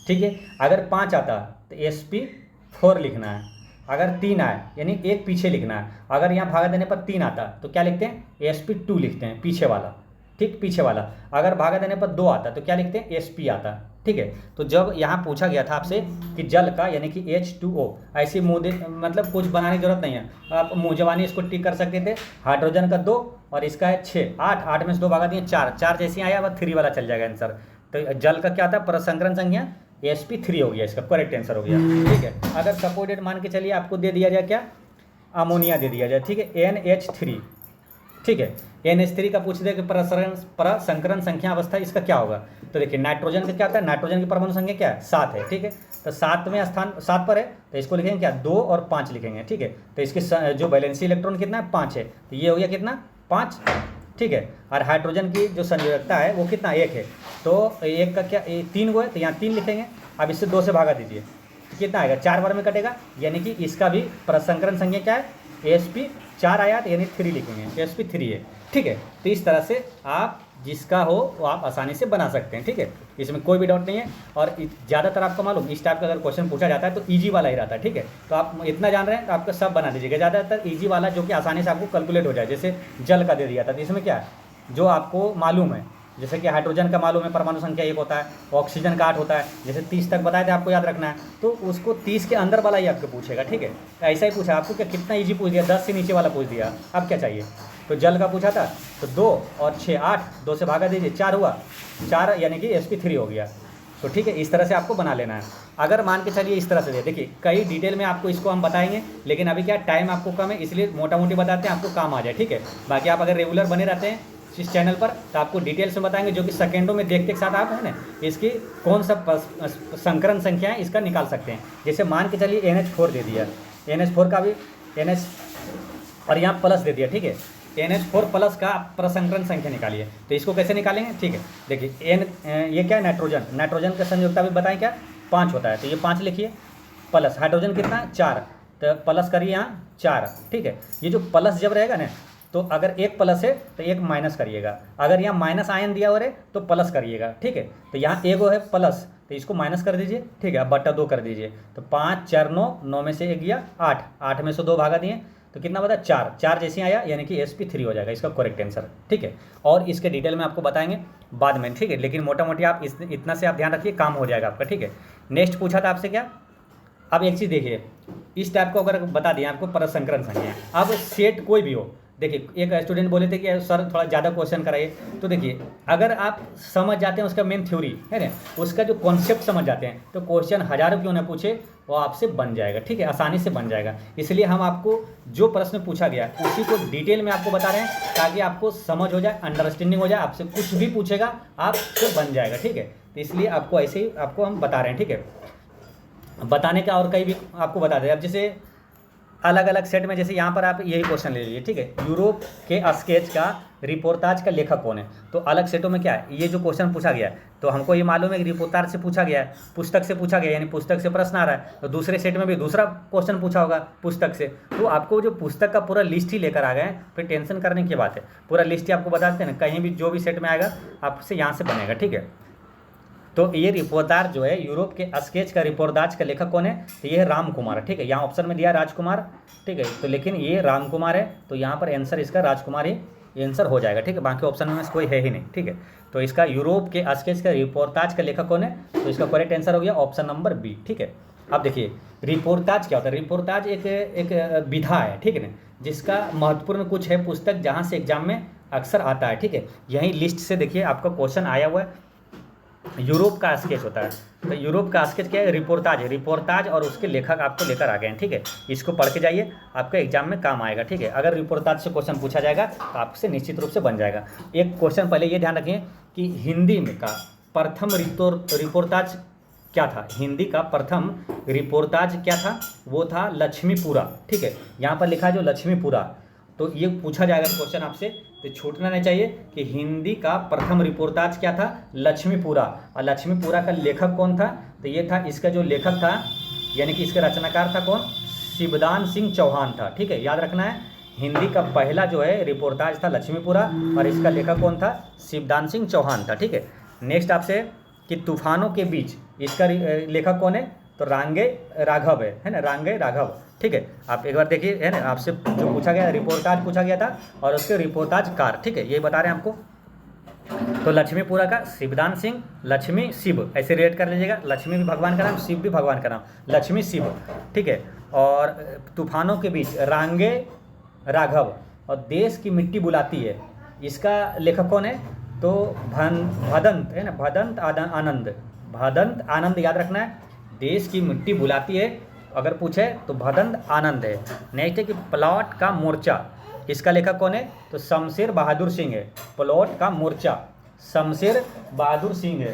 ठीक है। अगर 5 आता तो sp4 लिखना है। अगर 3 आए यानी एक पीछे लिखना है। अगर यहाँ भागा देने पर 3 आता तो क्या लिखते हैं, sp2 लिखते हैं, पीछे वाला, ठीक पीछे वाला। अगर भागा देने पर 2 आता तो क्या लिखते हैं, SP आता। ठीक है, तो जब यहाँ पूछा गया था आपसे कि जल का यानी कि H2O, ऐसी मुँह मतलब कुछ बनाने की जरूरत नहीं है, आप मुँह जबानी इसको टिक कर सकते थे। हाइड्रोजन का 2 और इसका है 6, 8 में से 2 भागा दिए 4, 4 जैसे आया अब 3 वाला चल जाएगा आंसर। तो जल का क्या था, प्रसंकरण संख्या SP3 हो गया, इसका करेक्ट आंसर हो गया। ठीक है, अगर सपोर्टेड मान के चलिए आपको दे दिया जाए क्या, अमोनिया दे दिया जाए। ठीक है, NH3। ठीक है, NH3 का पूछ दे कि प्रसंकरण संख्या अवस्था इसका क्या होगा। तो देखिए नाइट्रोजन का क्या होता है, नाइट्रोजन की परमाणु संख्या क्या है, 7 है। ठीक है, तो 7वें स्थान 7 पर है, तो इसको लिखेंगे क्या, 2 और 5 लिखेंगे। ठीक है, तो इसके जो वैलेंसी इलेक्ट्रॉन कितना है, 5 है, तो ये हो गया कितना, 5। ठीक है, और हाइड्रोजन की जो संयोजकता है वो कितना, 1 है, तो 1 का क्या 3 वो है, तो यहाँ 3 लिखेंगे। अब इससे 2 से भागा दीजिए, तो कितना आएगा, 4 बार में कटेगा, यानी कि इसका भी प्रसंकरण संख्या क्या है, SP4 आया, तो यानी 3 लिखेंगे, SP3 है। ठीक है, तो इस तरह से आप जिसका हो वो आप आसानी से बना सकते हैं। ठीक है, इसमें कोई भी डाउट नहीं है। और ज़्यादातर आपको मालूम इस टाइप का अगर क्वेश्चन पूछा जाता है तो इजी वाला ही रहता है। ठीक है, तो आप इतना जान रहे हैं तो आपका सब बना दीजिएगा, ज़्यादातर इजी वाला जो कि आसानी से आपको कैलकुलेट हो जाए। जैसे जल का दे दिया था, तो इसमें क्या है, जो आपको मालूम है, जैसे कि हाइड्रोजन का मालूम है परमाणु संख्या 1 होता है, ऑक्सीजन का 8 होता है, जैसे 30 तक बताए थे आपको याद रखना है, तो उसको 30 के अंदर वाला ही आपको पूछेगा। ठीक है, तो ऐसा ही पूछा आपको, क्या कितना इजी पूछ दिया, 10 से नीचे वाला पूछ दिया, अब क्या चाहिए। तो जल का पूछा था, तो 2 और 6 8, 2 से भागा दीजिए, 4 हुआ, 4 यानी कि SP3 हो गया। तो ठीक है, इस तरह से आपको बना लेना है। अगर मान के चलिए इस तरह से देखिए, कई डिटेल में आपको इसको हम बताएंगे, लेकिन अभी क्या टाइम आपको कम है, इसलिए मोटा मोटी बताते हैं, आपको काम आ जाए। ठीक है, बाकी आप अगर रेगुलर बने रहते हैं इस चैनल पर तो आपको डिटेल्स में बताएंगे, जो कि सेकेंडों में देखते के साथ आप है ना इसकी कौन सा संकरण संख्या है इसका निकाल सकते हैं। जैसे मान के चलिए NH4 दे दिया, NH4 का भी NH और यहाँ प्लस दे दिया। ठीक है, NH4 प्लस का प्रसंकरण संख्या निकालिए, तो इसको कैसे निकालेंगे। ठीक है, देखिए ये क्या है, नाइट्रोजन, नाइट्रोजन का संयोजकता भी बताएं क्या, 5 होता है, तो ये 5 लिखिए, प्लस हाइड्रोजन कितना है, 4, तो प्लस करिए यहाँ 4। ठीक है, ये जो प्लस जब रहेगा ना, तो अगर एक प्लस है तो एक माइनस करिएगा, अगर यहाँ माइनस आयन दिया हो रहे तो प्लस करिएगा। ठीक है, तो यहाँ एगो है प्लस, तो इसको माइनस कर दीजिए। ठीक है, अब बटा 2 कर दीजिए, तो 5 4 9, 9 में से 1 गया 8, 8 में से 2 भागा दिए, तो कितना बता, 4, 4 जैसे आया यानी कि SP3 हो जाएगा इसका करेक्ट आंसर। ठीक है, और इसके डिटेल में आपको बताएंगे बाद में। ठीक है, लेकिन मोटा मोटी आप इतना से आप ध्यान रखिए, काम हो जाएगा आपका। ठीक है, नेक्स्ट पूछा था आपसे क्या, अब एक चीज़ देखिए, इस टाइप को अगर बता दिया आपको प्रसंकरण संख्या, अब सेट कोई भी हो, देखिए एक स्टूडेंट बोले थे कि सर थोड़ा ज़्यादा क्वेश्चन कराइए, तो देखिए अगर आप समझ जाते हैं उसका मेन थ्योरी है ना, उसका जो कॉन्सेप्ट समझ जाते हैं, तो क्वेश्चन हज़ारों क्यों ना पूछे वो आपसे बन जाएगा। ठीक है, आसानी से बन जाएगा। इसलिए हम आपको जो प्रश्न पूछा गया उसी को डिटेल में आपको बता रहे हैं, ताकि आपको समझ हो जाए, अंडरस्टैंडिंग हो जाए, आपसे कुछ भी पूछेगा आपसे बन जाएगा। ठीक है, तो इसलिए आपको ऐसे ही आपको हम बता रहे हैं। ठीक है, बताने का और कहीं भी आपको बता दें। अब जैसे अलग अलग सेट में, जैसे यहाँ पर आप यही क्वेश्चन ले लीजिए। ठीक है, यूरोप के स्केच का रिपोर्टाज का लेखक कौन है, तो अलग सेटों में क्या है, ये जो क्वेश्चन पूछा गया है, तो हमको ये मालूम है कि रिपोर्टाज से पूछा गया है, पुस्तक से पूछा गया, यानी पुस्तक से प्रश्न आ रहा है, तो दूसरे सेट में भी दूसरा क्वेश्चन पूछा होगा पुस्तक से, तो आपको जो पुस्तक का पूरा लिस्ट ही लेकर आ गए हैं, फिर टेंशन करने की बात है, पूरा लिस्ट ही आपको बताते हैं ना, कहीं भी जो भी सेट में आएगा आपसे यहाँ से बनेगा। ठीक है, तो ये रिपोर्टाज जो है, यूरोप के स्केच का रिपोर्टाज का लेखक कौन है, तो ये है राम कुमार। ठीक है, यहाँ ऑप्शन में दिया राजकुमार। ठीक है, तो लेकिन ये राम कुमार है, तो यहाँ पर आंसर इसका राजकुमार ही आंसर हो जाएगा। ठीक है, बाकी ऑप्शन में कोई है ही नहीं। ठीक है, तो इसका यूरोप के स्केच का रिपोर्टाज का लेखक कौन है, तो इसका करेक्ट आंसर हो गया ऑप्शन नंबर बी। ठीक है, अब देखिए रिपोर्टाज क्या होता है, रिपोर्टाज एक विधा है। ठीक है ना, जिसका महत्वपूर्ण कुछ है पुस्तक जहाँ से एग्जाम में अक्सर आता है। ठीक है, यही लिस्ट से देखिए आपका क्वेश्चन आया हुआ है, यूरोप का स्केच होता है, तो यूरोप का स्केच क्या है, रिपोर्टाज है, रिपोर्टाज और उसके लेखक आपको लेकर आ गए हैं। ठीक है, इसको पढ़ के जाइए, आपके एग्जाम में काम आएगा। ठीक है, अगर रिपोर्टाज से क्वेश्चन पूछा जाएगा तो आपसे निश्चित रूप से बन जाएगा। एक क्वेश्चन पहले ये ध्यान रखिए कि हिंदी में का प्रथम रिपोर्टाज क्या था, हिंदी का प्रथम रिपोर्टाज क्या था, वो था लक्ष्मीपुरा। ठीक है, यहाँ पर लिखा है जो लक्ष्मीपुरा, तो ये पूछा जाएगा क्वेश्चन आपसे, तो छूटना नहीं चाहिए कि हिंदी का प्रथम रिपोर्टाज क्या था, लक्ष्मीपुरा। और लक्ष्मीपुरा का लेखक कौन था, तो ये था, इसका जो लेखक था यानी कि इसका रचनाकार था कौन, शिवदान सिंह चौहान था। ठीक है, याद रखना है, हिंदी का पहला जो है रिपोर्टाज था लक्ष्मीपुरा, और इसका लेखक कौन था, शिवदान सिंह चौहान था। ठीक है, नेक्स्ट आपसे कि तूफानों के बीच इसका लेखक कौन है, तो रांगे राघव है ना, रांगे राघव। ठीक है, आप एक बार देखिए, है ना, आपसे जो पूछा गया रिपोर्टाज पूछा गया था और उसके रिपोर्टाज कार। ठीक है, ये बता रहे हैं आपको। तो लक्ष्मीपुरा का शिवदान सिंह, लक्ष्मी शिव ऐसे रेट कर लीजिएगा। लक्ष्मी भी भगवान का नाम, शिव भी भगवान का नाम, लक्ष्मी शिव, ठीक है। और तूफानों के बीच रांगे राघव और देश की मिट्टी बुलाती है, इसका लेखक कौन है? तो भदंत है ना, भदंत आनंद, भदंत आनंद याद रखना है। देश की मिट्टी बुलाती है अगर पूछे तो भदंत आनंद है। नेक्स्ट है कि प्लॉट का मोर्चा, इसका लेखक कौन है? तो शमशेर बहादुर सिंह है। प्लॉट का मोर्चा शमशेर बहादुर सिंह है।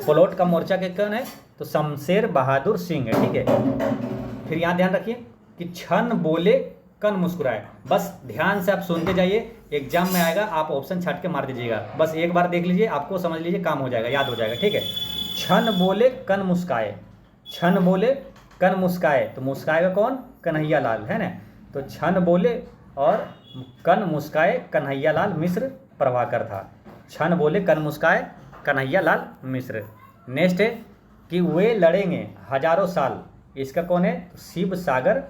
प्लॉट का मोर्चा के कौन है? तो शमशेर बहादुर सिंह है, ठीक है। फिर यहाँ ध्यान रखिए कि छन बोले कन मुस्कुराए, बस ध्यान से आप सुनते जाइए, एग्जाम में आएगा आप ऑप्शन छाट के मार दीजिएगा, बस एक बार देख लीजिए, आपको समझ लीजिए, काम हो जाएगा, याद हो जाएगा, ठीक है। छन बोले कन मुस्काए, छन बोले कन मुस्काए, तो मुस्काएगा कौन? कन्हैया लाल, है ना। तो छन बोले और कन मुस्काए कन्हैया लाल मिश्र प्रभाकर था। छन बोले कन मुस्काए कन्हैया लाल मिश्र। नेक्स्ट है कि वे लड़ेंगे हजारों साल, इसका कौन है? तो शिव सागर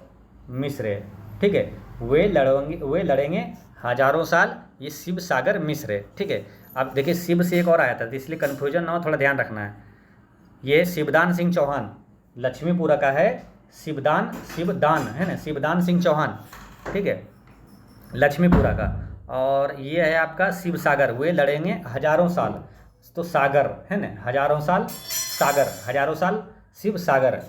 मिश्र है, ठीक है। वे लड़ेंगे हजारों साल, ये शिव सागर मिश्र है, ठीक है। अब देखिए शिव से एक और आया था, तो इसलिए कन्फ्यूजन ना हो, थोड़ा ध्यान रखना है। ये शिवदान सिंह चौहान, लक्ष्मीपुरा का है शिवदान है ना, शिवदान सिंह चौहान, ठीक है, लक्ष्मीपुरा का। और ये है आपका शिव सागर, वे लड़ेंगे हजारों साल, तो सागर है ना, हजारों साल सागर, हजारों साल शिव सागर।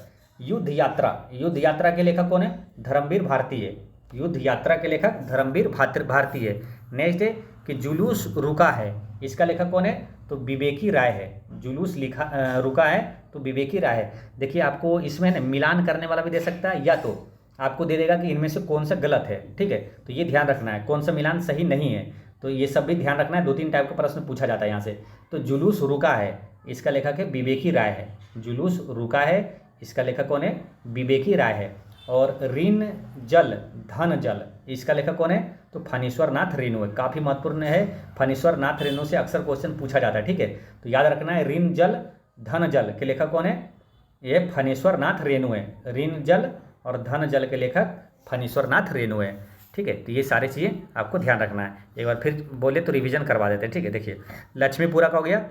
युद्ध यात्रा के लेखक कौन है? धर्मवीर भारती है। युद्ध यात्रा के लेखक धर्मवीर भारती है। नेक्स्ट है कि जुलूस रुका है, इसका लेखक कौन है? तो विवेकी राय है। जुलूस रुका है तो विवेकी राय है। देखिए आपको इसमें ना मिलान करने वाला भी दे सकता है, या तो आपको दे देगा कि इनमें से कौन सा गलत है, ठीक है। तो ये ध्यान रखना है कौन सा मिलान सही नहीं है, तो ये सब भी ध्यान रखना है। 2-3 टाइप का प्रश्न पूछा जाता है यहाँ से। तो जुलूस रुका है, इसका लेखक है विवेकी राय है। जुलूस रुका है, इसका लेखक कौन है? विवेकी राय है। और ऋण जल धन जल, इसका लेखक कौन है? तो फणीश्वर नाथ रेणु है। काफ़ी महत्वपूर्ण है, फणीश्वर नाथ रेणु से अक्सर क्वेश्चन पूछा जाता है, ठीक है। तो याद रखना है ऋण जल धन जल के लेखक कौन है? ये फणीश्वर नाथ रेणु है। ऋण जल और धन जल के लेखक फणीश्वर नाथ रेणु है, ठीक है। तो ये सारी चीज़ें आपको ध्यान रखना है। एक बार फिर बोले तो रिवीजन करवा देते हैं, ठीक है। देखिए लक्ष्मीपुरा का हो गया,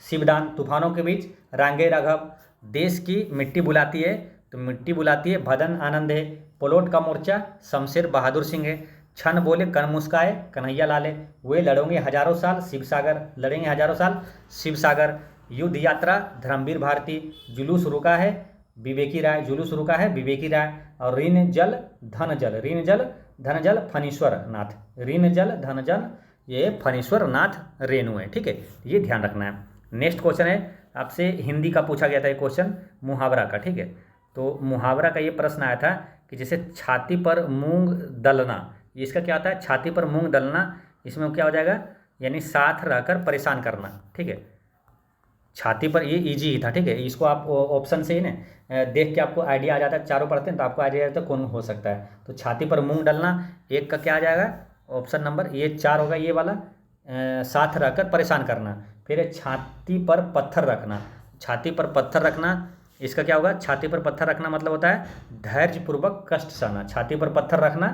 शिवदान तूफानों के बीच, रांगे राघव, देश की मिट्टी बुलाती है, तो मिट्टी बुलाती है भदन आनंद है। प्लॉट का मोर्चा शमशेर बहादुर सिंह है। छन बोले कन मुस्काए कन्हैया लाल है। वे लड़ेंगे हजारों साल शिव सागर, लड़ेंगे हजारों साल शिव सागर। युद्ध यात्रा धर्मवीर भारती, जुलूस रुका है विवेकी राय, जुलूस रुका है विवेकी राय। और ऋण जल धन जल, ऋण जल धन जल फणीश्वर नाथ, ऋण जल धन जल ये फणीश्वर नाथ रेणु है, ठीक है। ये ध्यान रखना है। नेक्स्ट क्वेश्चन है आपसे हिंदी का पूछा गया था, ये क्वेश्चन मुहावरा का, ठीक है। तो मुहावरा का ये प्रश्न आया था कि जैसे छाती पर मूंग दलना, इसका क्या होता है? छाती पर मूंग दलना, इसमें क्या हो जाएगा? यानी साथ रहकर परेशान करना, ठीक है। छाती पर, ये इजी ही था, ठीक है। इसको आप ऑप्शन से ही ना देख के आपको आइडिया आ जाता है, चारों पढ़ते हैं तो आपको आइडिया आ जाता है कौन हो सकता है। तो छाती पर मूंग डालना, एक का क्या आ जाएगा? ऑप्शन नंबर ये 4 होगा, ये वाला साथ रहकर परेशान करना। फिर छाती पर पत्थर रखना, छाती पर पत्थर रखना, इसका क्या होगा? छाती पर पत्थर रखना मतलब होता है धैर्यपूर्वक कष्ट सहना। छाती पर पत्थर रखना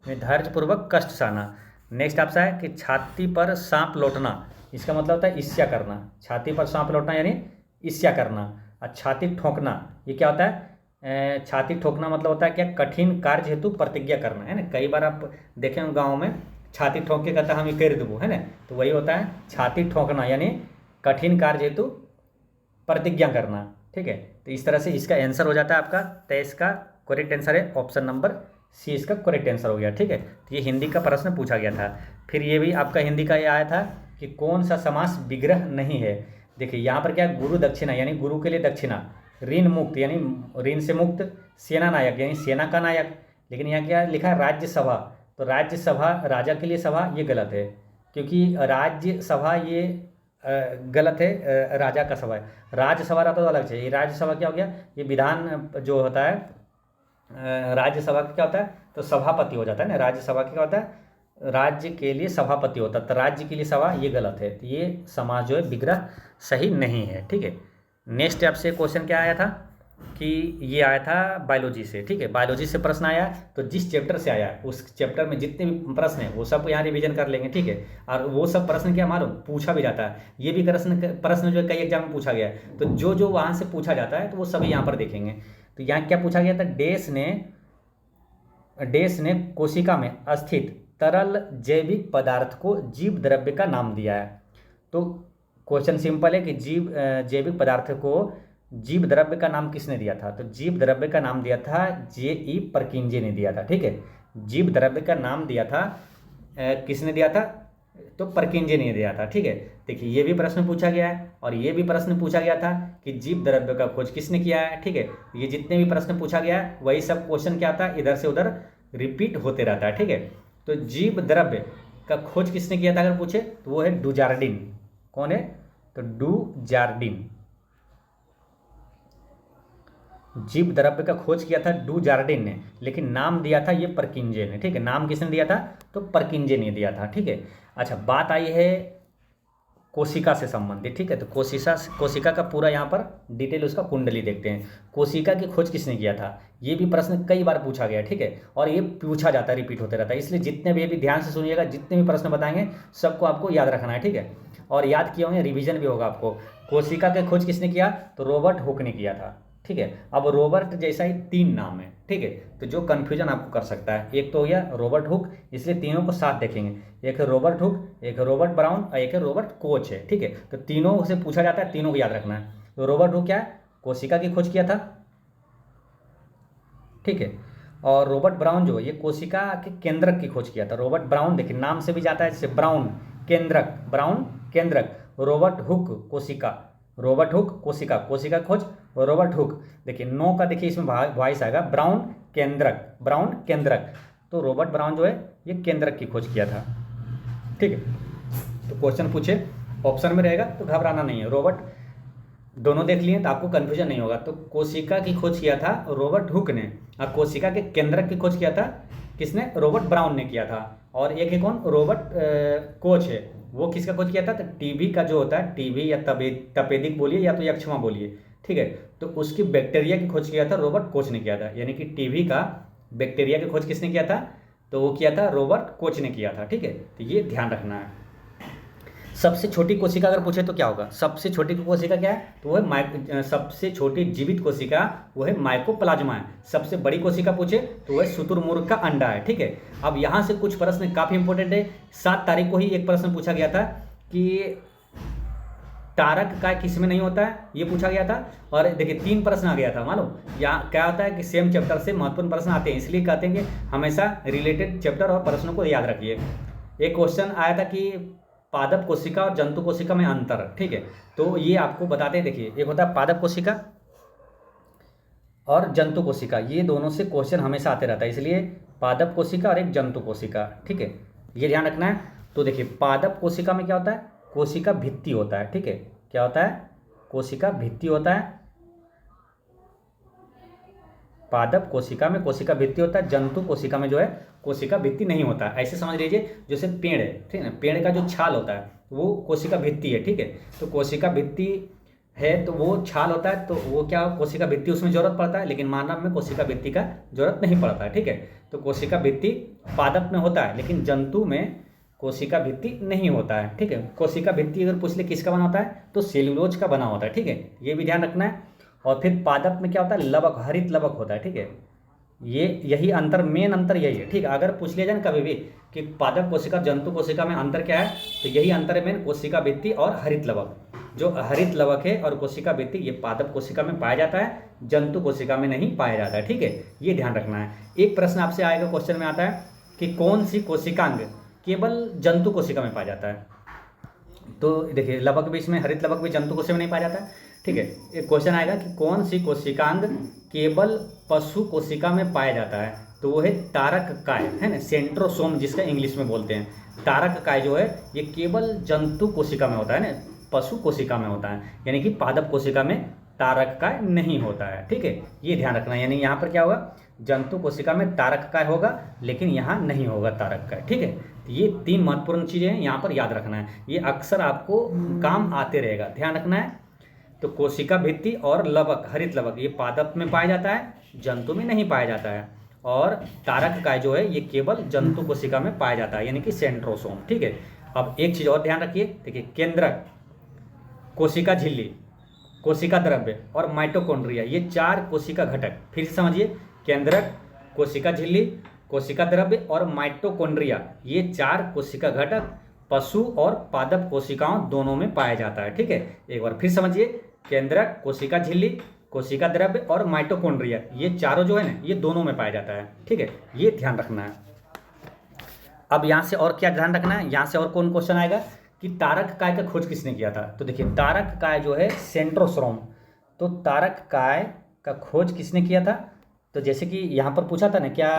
धैर्यपूर्वक कष्ट सहना। नेक्स्ट आपसा है कि छाती पर सांप लौटना, इसका मतलब होता है ईर्ष्या करना। छाती पर सांप लौटना यानी ईर्ष्या करना। और छाती ठोंकना, ये क्या होता है? छाती ठोकना मतलब होता है क्या? कठिन कार्य हेतु प्रतिज्ञा करना, है ना। कई बार आप देखें गाँव में छाती ठोक के कहता हम ये कर देबो, है ना। तो वही होता है छाती ठोकना यानी कठिन कार्य हेतु प्रतिज्ञा करना, ठीक है। तो इस तरह से इसका आंसर हो जाता है आपका 23 का करेक्ट आंसर है ऑप्शन नंबर सी, इसका करेक्ट आंसर हो गया, ठीक है। तो ये हिंदी का प्रश्न पूछा गया था। फिर ये भी आपका हिंदी का ये आया था कि कौन सा समास विग्रह नहीं है। देखिए यहाँ पर क्या, गुरु दक्षिणा यानी गुरु के लिए दक्षिणा, ऋण मुक्त यानी ऋण से मुक्त, सेना नायक यानी सेना का नायक। लेकिन यहाँ क्या लिखा है? राज्यसभा, तो राज्यसभा राजा के लिए सभा, ये गलत है, क्योंकि राज्यसभा ये गलत है, राजा का सभा है। राज्यसभा रहता तो अलग चाहिए, राज्यसभा क्या हो गया? ये विधान जो होता है, राज्यसभा का क्या होता है? तो सभापति हो जाता है ना। राज्यसभा का क्या होता है? राज्य के लिए सभापति होता है, तो राज्य के लिए सभा, ये गलत है। तो ये समाज जो है विग्रह सही नहीं है, ठीक है। नेक्स्ट आपसे क्वेश्चन क्या आया था कि ये आया था बायोलॉजी से, ठीक है, बायोलॉजी से प्रश्न आया, तो जिस चैप्टर से आया उस चैप्टर में जितने भी प्रश्न हैं वो सब यहाँ रिवीजन कर लेंगे, ठीक है। और वो सब प्रश्न क्या मालूम, पूछा भी जाता है, ये भी प्रश्न प्रश्न जो कई एग्जाम में पूछा गया है, तो जो जो वहाँ से पूछा जाता है तो वो सभी यहाँ पर देखेंगे। तो यहाँ क्या पूछा गया था, डेस ने कोशिका में स्थित तरल जैविक पदार्थ को जीव द्रव्य का नाम दिया है। तो क्वेश्चन सिंपल है कि जैविक पदार्थ को जीव द्रव्य का नाम किसने दिया था, तो जीव द्रव्य का नाम दिया था J.E. परकिंजे ने दिया था, ठीक है। जीव द्रव्य का नाम दिया था किसने दिया था, तो परकिंजे ने दिया था, ठीक है। देखिए ये भी प्रश्न पूछा गया है और ये भी प्रश्न पूछा गया था कि जीव द्रव्य का खोज किसने किया है, ठीक है। ये जितने भी प्रश्न पूछा गया है वही सब क्वेश्चन क्या था, इधर से उधर रिपीट होते रहता है, ठीक है। तो जीव द्रव्य का खोज किसने किया था अगर पूछे तो वो है डुजार्डिन। कौन है, तो डुजार्डिन। जीव द्रव्य का खोज किया था डुजार्डिन ने, लेकिन नाम दिया था ये परकिंजे ने, ठीक है। नाम किसने दिया था, तो परकिंजे ने दिया था, ठीक है। अच्छा, बात आई है कोशिका से संबंधित, ठीक है। तो कोशिका का पूरा यहाँ पर डिटेल उसका कुंडली देखते हैं। कोशिका की खोज किसने किया था, ये भी प्रश्न कई बार पूछा गया, ठीक है, और ये पूछा जाता है, रिपीट होते रहता है, इसलिए जितने भी ध्यान से सुनिएगा, जितने भी प्रश्न बताएंगे सबको आपको याद रखना है, ठीक है। और याद किए होंगे, रिविजन भी होगा आपको। कोशिका की खोज किसने किया, तो रॉबर्ट हुक ने किया था, ठीक है। अब रॉबर्ट जैसा ही 3 नाम है, ठीक है, तो जो कंफ्यूजन आपको कर सकता है, एक तो हो गया रॉबर्ट हुक, इसलिए तीनों को साथ देखेंगे, एक है रॉबर्ट हुक, एक है रॉबर्ट ब्राउन और एक है रॉबर्ट कोच है, ठीक है। तो तीनों से पूछा जाता है, तीनों को याद रखना है। तो रॉबर्ट हुक क्या है, कोशिका की खोज किया था, ठीक है। और रॉबर्ट ब्राउन जो है ये कोशिका के केंद्रक की खोज किया था। रॉबर्ट ब्राउन देखिए नाम से भी जाता है, जैसे ब्राउन केंद्रक, ब्राउन केंद्रक। रॉबर्ट हुक कोशिका, रॉबर्ट हुक कोशिका, कोशिका खोज रॉबर्ट हुक। देखिए नो का देखिए इसमें वॉइस आएगा, ब्राउन केंद्रक, ब्राउन केंद्रक। तो रॉबर्ट ब्राउन जो है ये केंद्रक की खोज किया था, ठीक है। तो क्वेश्चन पूछे ऑप्शन में रहेगा तो घबराना नहीं है। रॉबर्ट दोनों देख लिए तो आपको कंफ्यूजन नहीं होगा। तो कोशिका की खोज किया था रॉबर्ट हुक ने, और कोशिका के केंद्रक की खोज किया था किसने, रॉबर्ट ब्राउन ने किया था। और एक है कौन, रॉबर्ट कोच है, वो किसका खोज किया था, तो टीबी का जो होता है, टीबी या तपेदिक बोलिए या तो यक्षमा बोलिए, ठीक है। तो उसकी बैक्टीरिया की खोज किया था रॉबर्ट कोच ने किया था, यानी कि टीबी का बैक्टीरिया की खोज किसने किया था, तो वो किया था रॉबर्ट कोच ने किया था, ठीक है। तो ये ध्यान रखना है। सबसे छोटी कोशिका अगर पूछे तो क्या होगा, सबसे छोटी कोशिका क्या है, तो वो है सबसे छोटी जीवित कोशिका वो है माइकोप्लाज्मा है। सबसे बड़ी कोशिका पूछे तो वह शुतुरमुर्ग का अंडा है, ठीक है। अब यहाँ से कुछ प्रश्न काफ़ी इंपॉर्टेंट है। 7 तारीख को ही एक प्रश्न पूछा गया था कि तारक काय किस में नहीं होता है, ये पूछा गया था। और देखिए 3 प्रश्न आ गया था, मालूम यहाँ क्या होता है कि सेम चैप्टर से महत्वपूर्ण प्रश्न आते हैं, इसलिए कहते हैं कि हमेशा रिलेटेड चैप्टर और प्रश्नों को याद रखिए। एक क्वेश्चन आया था कि पादप कोशिका और जंतु कोशिका में अंतर, ठीक है। तो ये आपको बताते हैं, देखिए एक होता है पादप कोशिका और जंतु कोशिका, ये दोनों से क्वेश्चन हमेशा आते रहता है, इसलिए पादप कोशिका और एक जंतु कोशिका, ठीक है, ये ध्यान रखना है। तो देखिए पादप कोशिका में क्या होता है, कोशिका भित्ति होता है, ठीक है। क्या होता है, कोशिका भित्ति होता है। पादप कोशिका में कोशिका भित्ति होता है, जंतु कोशिका में जो है कोशिका भित्ति नहीं होता है। ऐसे समझ लीजिए जैसे पेड़ है, ठीक है ना, पेड़ का जो छाल होता है वो कोशिका भित्ति है, ठीक है। तो कोशिका भित्ति है तो वो छाल होता है, तो वो क्या कोशिका भित्ति उसमें जरूरत पड़ता है, लेकिन मानव में कोशिका भित्ति का जरूरत नहीं पड़ता है, ठीक है। तो कोशिका भित्ति पादप में होता है, लेकिन जंतु में कोशिका भित्ति नहीं होता है, ठीक है। कोशिका भित्ति अगर पूछ ले किसका बना होता है, तो सेल्यूलोज का बना होता है, ठीक है, ये भी ध्यान रखना है। और फिर पादप में क्या होता है, लवक, हरित लवक होता है, ठीक है। ये यही अंतर, मेन अंतर यही है, ठीक है। अगर पूछ लिया जाए ना कभी भी कि पादप कोशिका जंतु कोशिका में अंतर क्या है, तो यही अंतर है मेन, कोशिका भित्ति और हरित लवक। जो हरित लवक है और कोशिका भित्ति ये पादप कोशिका में पाया जाता है, जंतु कोशिका में नहीं पाया जाता है, ठीक है, ये ध्यान रखना है। एक प्रश्न आपसे आएगा, क्वेश्चन में आता है कि कौन सी कोशिकांग केवल जंतु कोशिका में पाया जाता है। तो देखिए लवक भी इसमें, हरित लवक भी जंतु कोशिका में नहीं पाया जाता है, ठीक है। एक क्वेश्चन आएगा कि कौन सी कोशिकांग केवल पशु कोशिका में पाया जाता है, तो वो है तारक काय, है ना, सेंट्रोसोम जिसका इंग्लिश में बोलते हैं। तारक काय जो है ये केवल जंतु कोशिका में होता है ना, पशु कोशिका में होता है, यानी कि पादप कोशिका में तारक काय नहीं होता है, ठीक है, ये ध्यान रखना। यानी यहाँ पर क्या होगा, जंतु कोशिका में तारक काय होगा, लेकिन यहाँ नहीं होगा तारक काय, ठीक है। तो ये 3 महत्वपूर्ण चीज़ें हैं, यहाँ पर याद रखना है, ये अक्सर आपको काम आते रहेगा, ध्यान रखना है। तो कोशिका भित्ति और लवक, हरित लवक, ये पादप में पाया जाता है, जंतु में नहीं पाया जाता है। और तारक काय जो है ये केवल जंतु कोशिका में पाया जाता है, यानी कि सेंट्रोसोम। ठीक है, अब एक चीज़ और ध्यान रखिए, देखिए केंद्रक, कोशिका झिल्ली, कोशिका द्रव्य और माइटोकॉन्ड्रिया, ये 4 कोशिका घटक, फिर से समझिए, केंद्रक, कोशिका झिल्ली, कोशिका द्रव्य और माइटोकॉन्ड्रिया, ये 4 कोशिका घटक पशु और पादप कोशिकाओं दोनों में पाया जाता है। ठीक है, एक बार फिर समझिए, केंद्रक, कोशिका झिल्ली, कोशिका द्रव्य और माइटोकॉन्ड्रिया, ये चारों जो है ना, ये दोनों में पाया जाता है। ठीक है, ये ध्यान रखना है। अब यहाँ से और क्या ध्यान रखना है, यहाँ से और कौन क्वेश्चन आएगा कि तारक काय का खोज किसने किया था। तो देखिए, तारक काय जो है सेंट्रोसोम, तो तारक काय का खोज किसने किया था। तो जैसे कि यहाँ पर पूछा था ना, क्या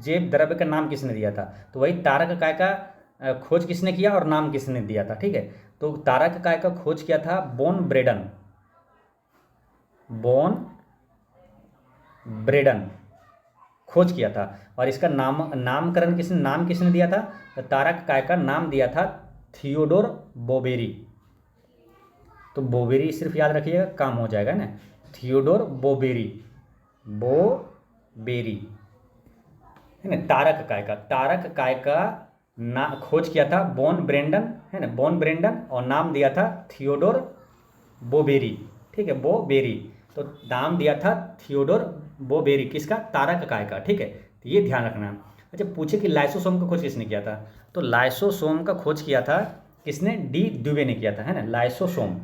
जैव द्रव्य का नाम किसने दिया था, तो वही तारक काय का खोज किसने किया और नाम किसने दिया था। ठीक है, तो तारक काय का खोज किया था बोन ब्रेडन, बोन ब्रेडन खोज किया था। और इसका नाम किसने दिया था, तो तारक काय का नाम दिया था थियोडोर बोबेरी। तो बोबेरी सिर्फ याद रखिएगा, काम हो जाएगा ना, थियोडोर बोबेरी, बोबेरी है ना। तारक काय का खोज किया था बोन ब्रेंडन, है ना, बोन ब्रेंडन, और नाम दिया था थियोडोर बोबेरी। ठीक है, बोबेरी, तो नाम दिया था थियोडोर बोबेरी, किसका, तारक काय का। ठीक है, तो ये ध्यान रखना। अच्छा, पूछे कि लाइसोसोम का खोज किसने किया था, तो लाइसोसोम का खोज किया था किसने, डी ड्यूबे ने किया था, है ना, लाइसोसोम।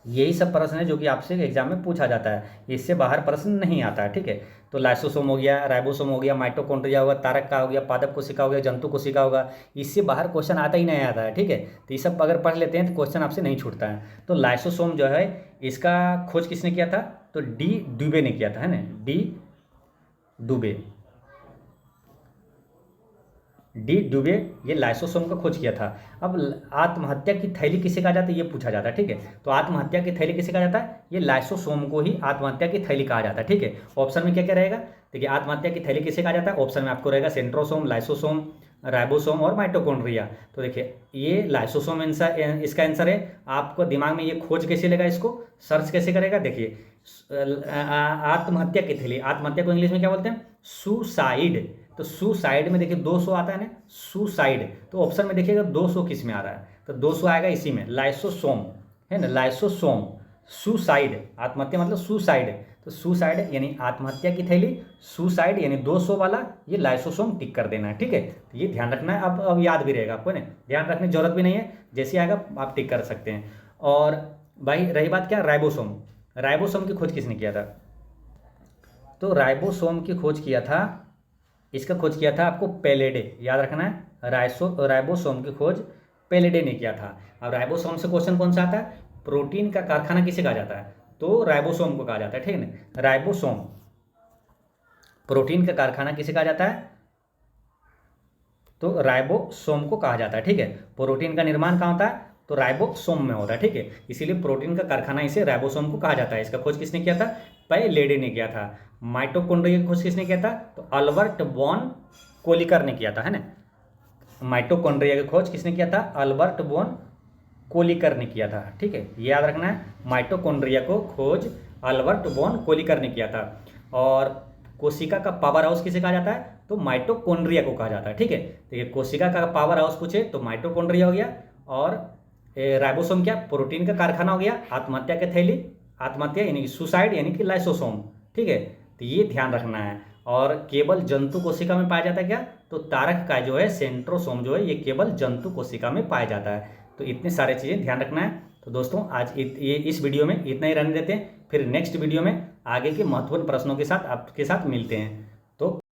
यही सब प्रश्न है जो कि आपसे एग्जाम में पूछा जाता है, इससे बाहर प्रश्न नहीं आता है। ठीक है, तो लाइसोसोम हो गया, राइबोसोम हो गया, माइटोकॉन्ड्रिया होगा, तारक का हो गया, पादप कोशिका हो गया, जंतु कोशिका होगा, इससे बाहर क्वेश्चन आता ही नहीं आता है। ठीक है, तो ये सब अगर पढ़ लेते हैं तो क्वेश्चन आपसे नहीं छूटता है। तो लाइसोसोम जो है इसका खोज किसने किया था, तो डी ड्यूबे ने किया था, है ना, डी ड्यूबे, ये लाइसोसोम का खोज किया था। अब आत्महत्या की थैली किसे कहा जाता है, ये पूछा जाता है। ठीक है, तो आत्महत्या की थैली किसे कहा जाता है, ये लाइसोसोम को ही आत्महत्या की थैली कहा जाता है। ठीक है, ऑप्शन में क्या क्या रहेगा, देखिए, आत्महत्या की थैली किसे कहा जाता है, ऑप्शन में आपको रहेगा सेंट्रोसोम, लाइसोसोम, राइबोसोम और माइटोकॉन्ड्रिया। तो देखिए, ये लाइसोसोम इसका आंसर है। आपको दिमाग में ये खोज कैसे लेगा, इसको सर्च कैसे करेगा, देखिए, आत्महत्या की थैली, आत्महत्या को इंग्लिश में क्या बोलते हैं, सुसाइड। तो सुसाइड में देखिए 200 आता है ना, सुसाइड, तो ऑप्शन में देखिएगा 200 किस में आ रहा है, तो 200 आएगा इसी में, लाइसोसोम, है ना, लाइसोसोम। सुसाइड, आत्महत्या मतलब सुसाइड, तो सुसाइड यानी आत्महत्या की थैली, सुसाइड यानी 200 वाला, ये लाइसोसोम टिक कर देना है। ठीक है, तो ये ध्यान रखना है। अब याद भी रहेगा आपको ना, ध्यान रखने की जरूरत भी नहीं है, जैसे आएगा आप टिक कर सकते हैं। और भाई रही बात क्या, राइबोसोम, राइबोसोम की खोज किसने किया था, तो राइबोसोम की खोज किया था, इसका खोज किया था आपको पेलेडे, याद रखना है, राइबोसोम की खोज पेलेडे ने किया था। अब राइबोसोम से क्वेश्चन कौन सा आता है, प्रोटीन का कारखाना किसे कहा जाता है, तो राइबोसोम को कहा जाता है। ठीक है ना, राइबोसोम, प्रोटीन का कारखाना किसे कहा जाता है, तो राइबोसोम को कहा जाता है। ठीक है, प्रोटीन का निर्माण कहाँ होता है, तो राइबोसोम में होता है। ठीक है, इसीलिए प्रोटीन का कारखाना इसे राइबोसोम को कहा जाता है। इसका खोज किसने किया था, पेलेडे ने किया था। माइटोकॉन्ड्रिया की खोज किसने किया था, तो अल्बर्ट वॉन कोलिकर ने किया था, है ना। माइटोकॉन्ड्रिया की खोज किसने किया था, अल्बर्ट वॉन कोलिकर ने किया था। ठीक है, ये याद रखना है, माइटोकॉन्ड्रिया को खोज अल्बर्ट वॉन कोलिकर ने किया था। और कोशिका का पावर हाउस किसे कहा जाता है, तो माइटोकॉन्ड्रिया को कहा जाता है। ठीक है, देखिए, कोशिका का पावर हाउस पूछे तो माइटोकॉन्ड्रिया हो गया, और राइबोसोम क्या, प्रोटीन का कारखाना हो गया, आत्महत्या की थैली, आत्महत्या यानी कि सुसाइड यानी कि लाइसोसोम। ठीक है, तो ये ध्यान रखना है। और केवल जंतु कोशिका में पाया जाता है क्या, तो तारक काय जो है, सेंट्रोसोम जो है, ये केवल जंतु कोशिका में पाया जाता है। तो इतने सारे चीज़ें ध्यान रखना है। तो दोस्तों आज ये इस वीडियो में इतना ही रहने देते हैं, फिर नेक्स्ट वीडियो में आगे के महत्वपूर्ण प्रश्नों के साथ आपके साथ मिलते हैं। तो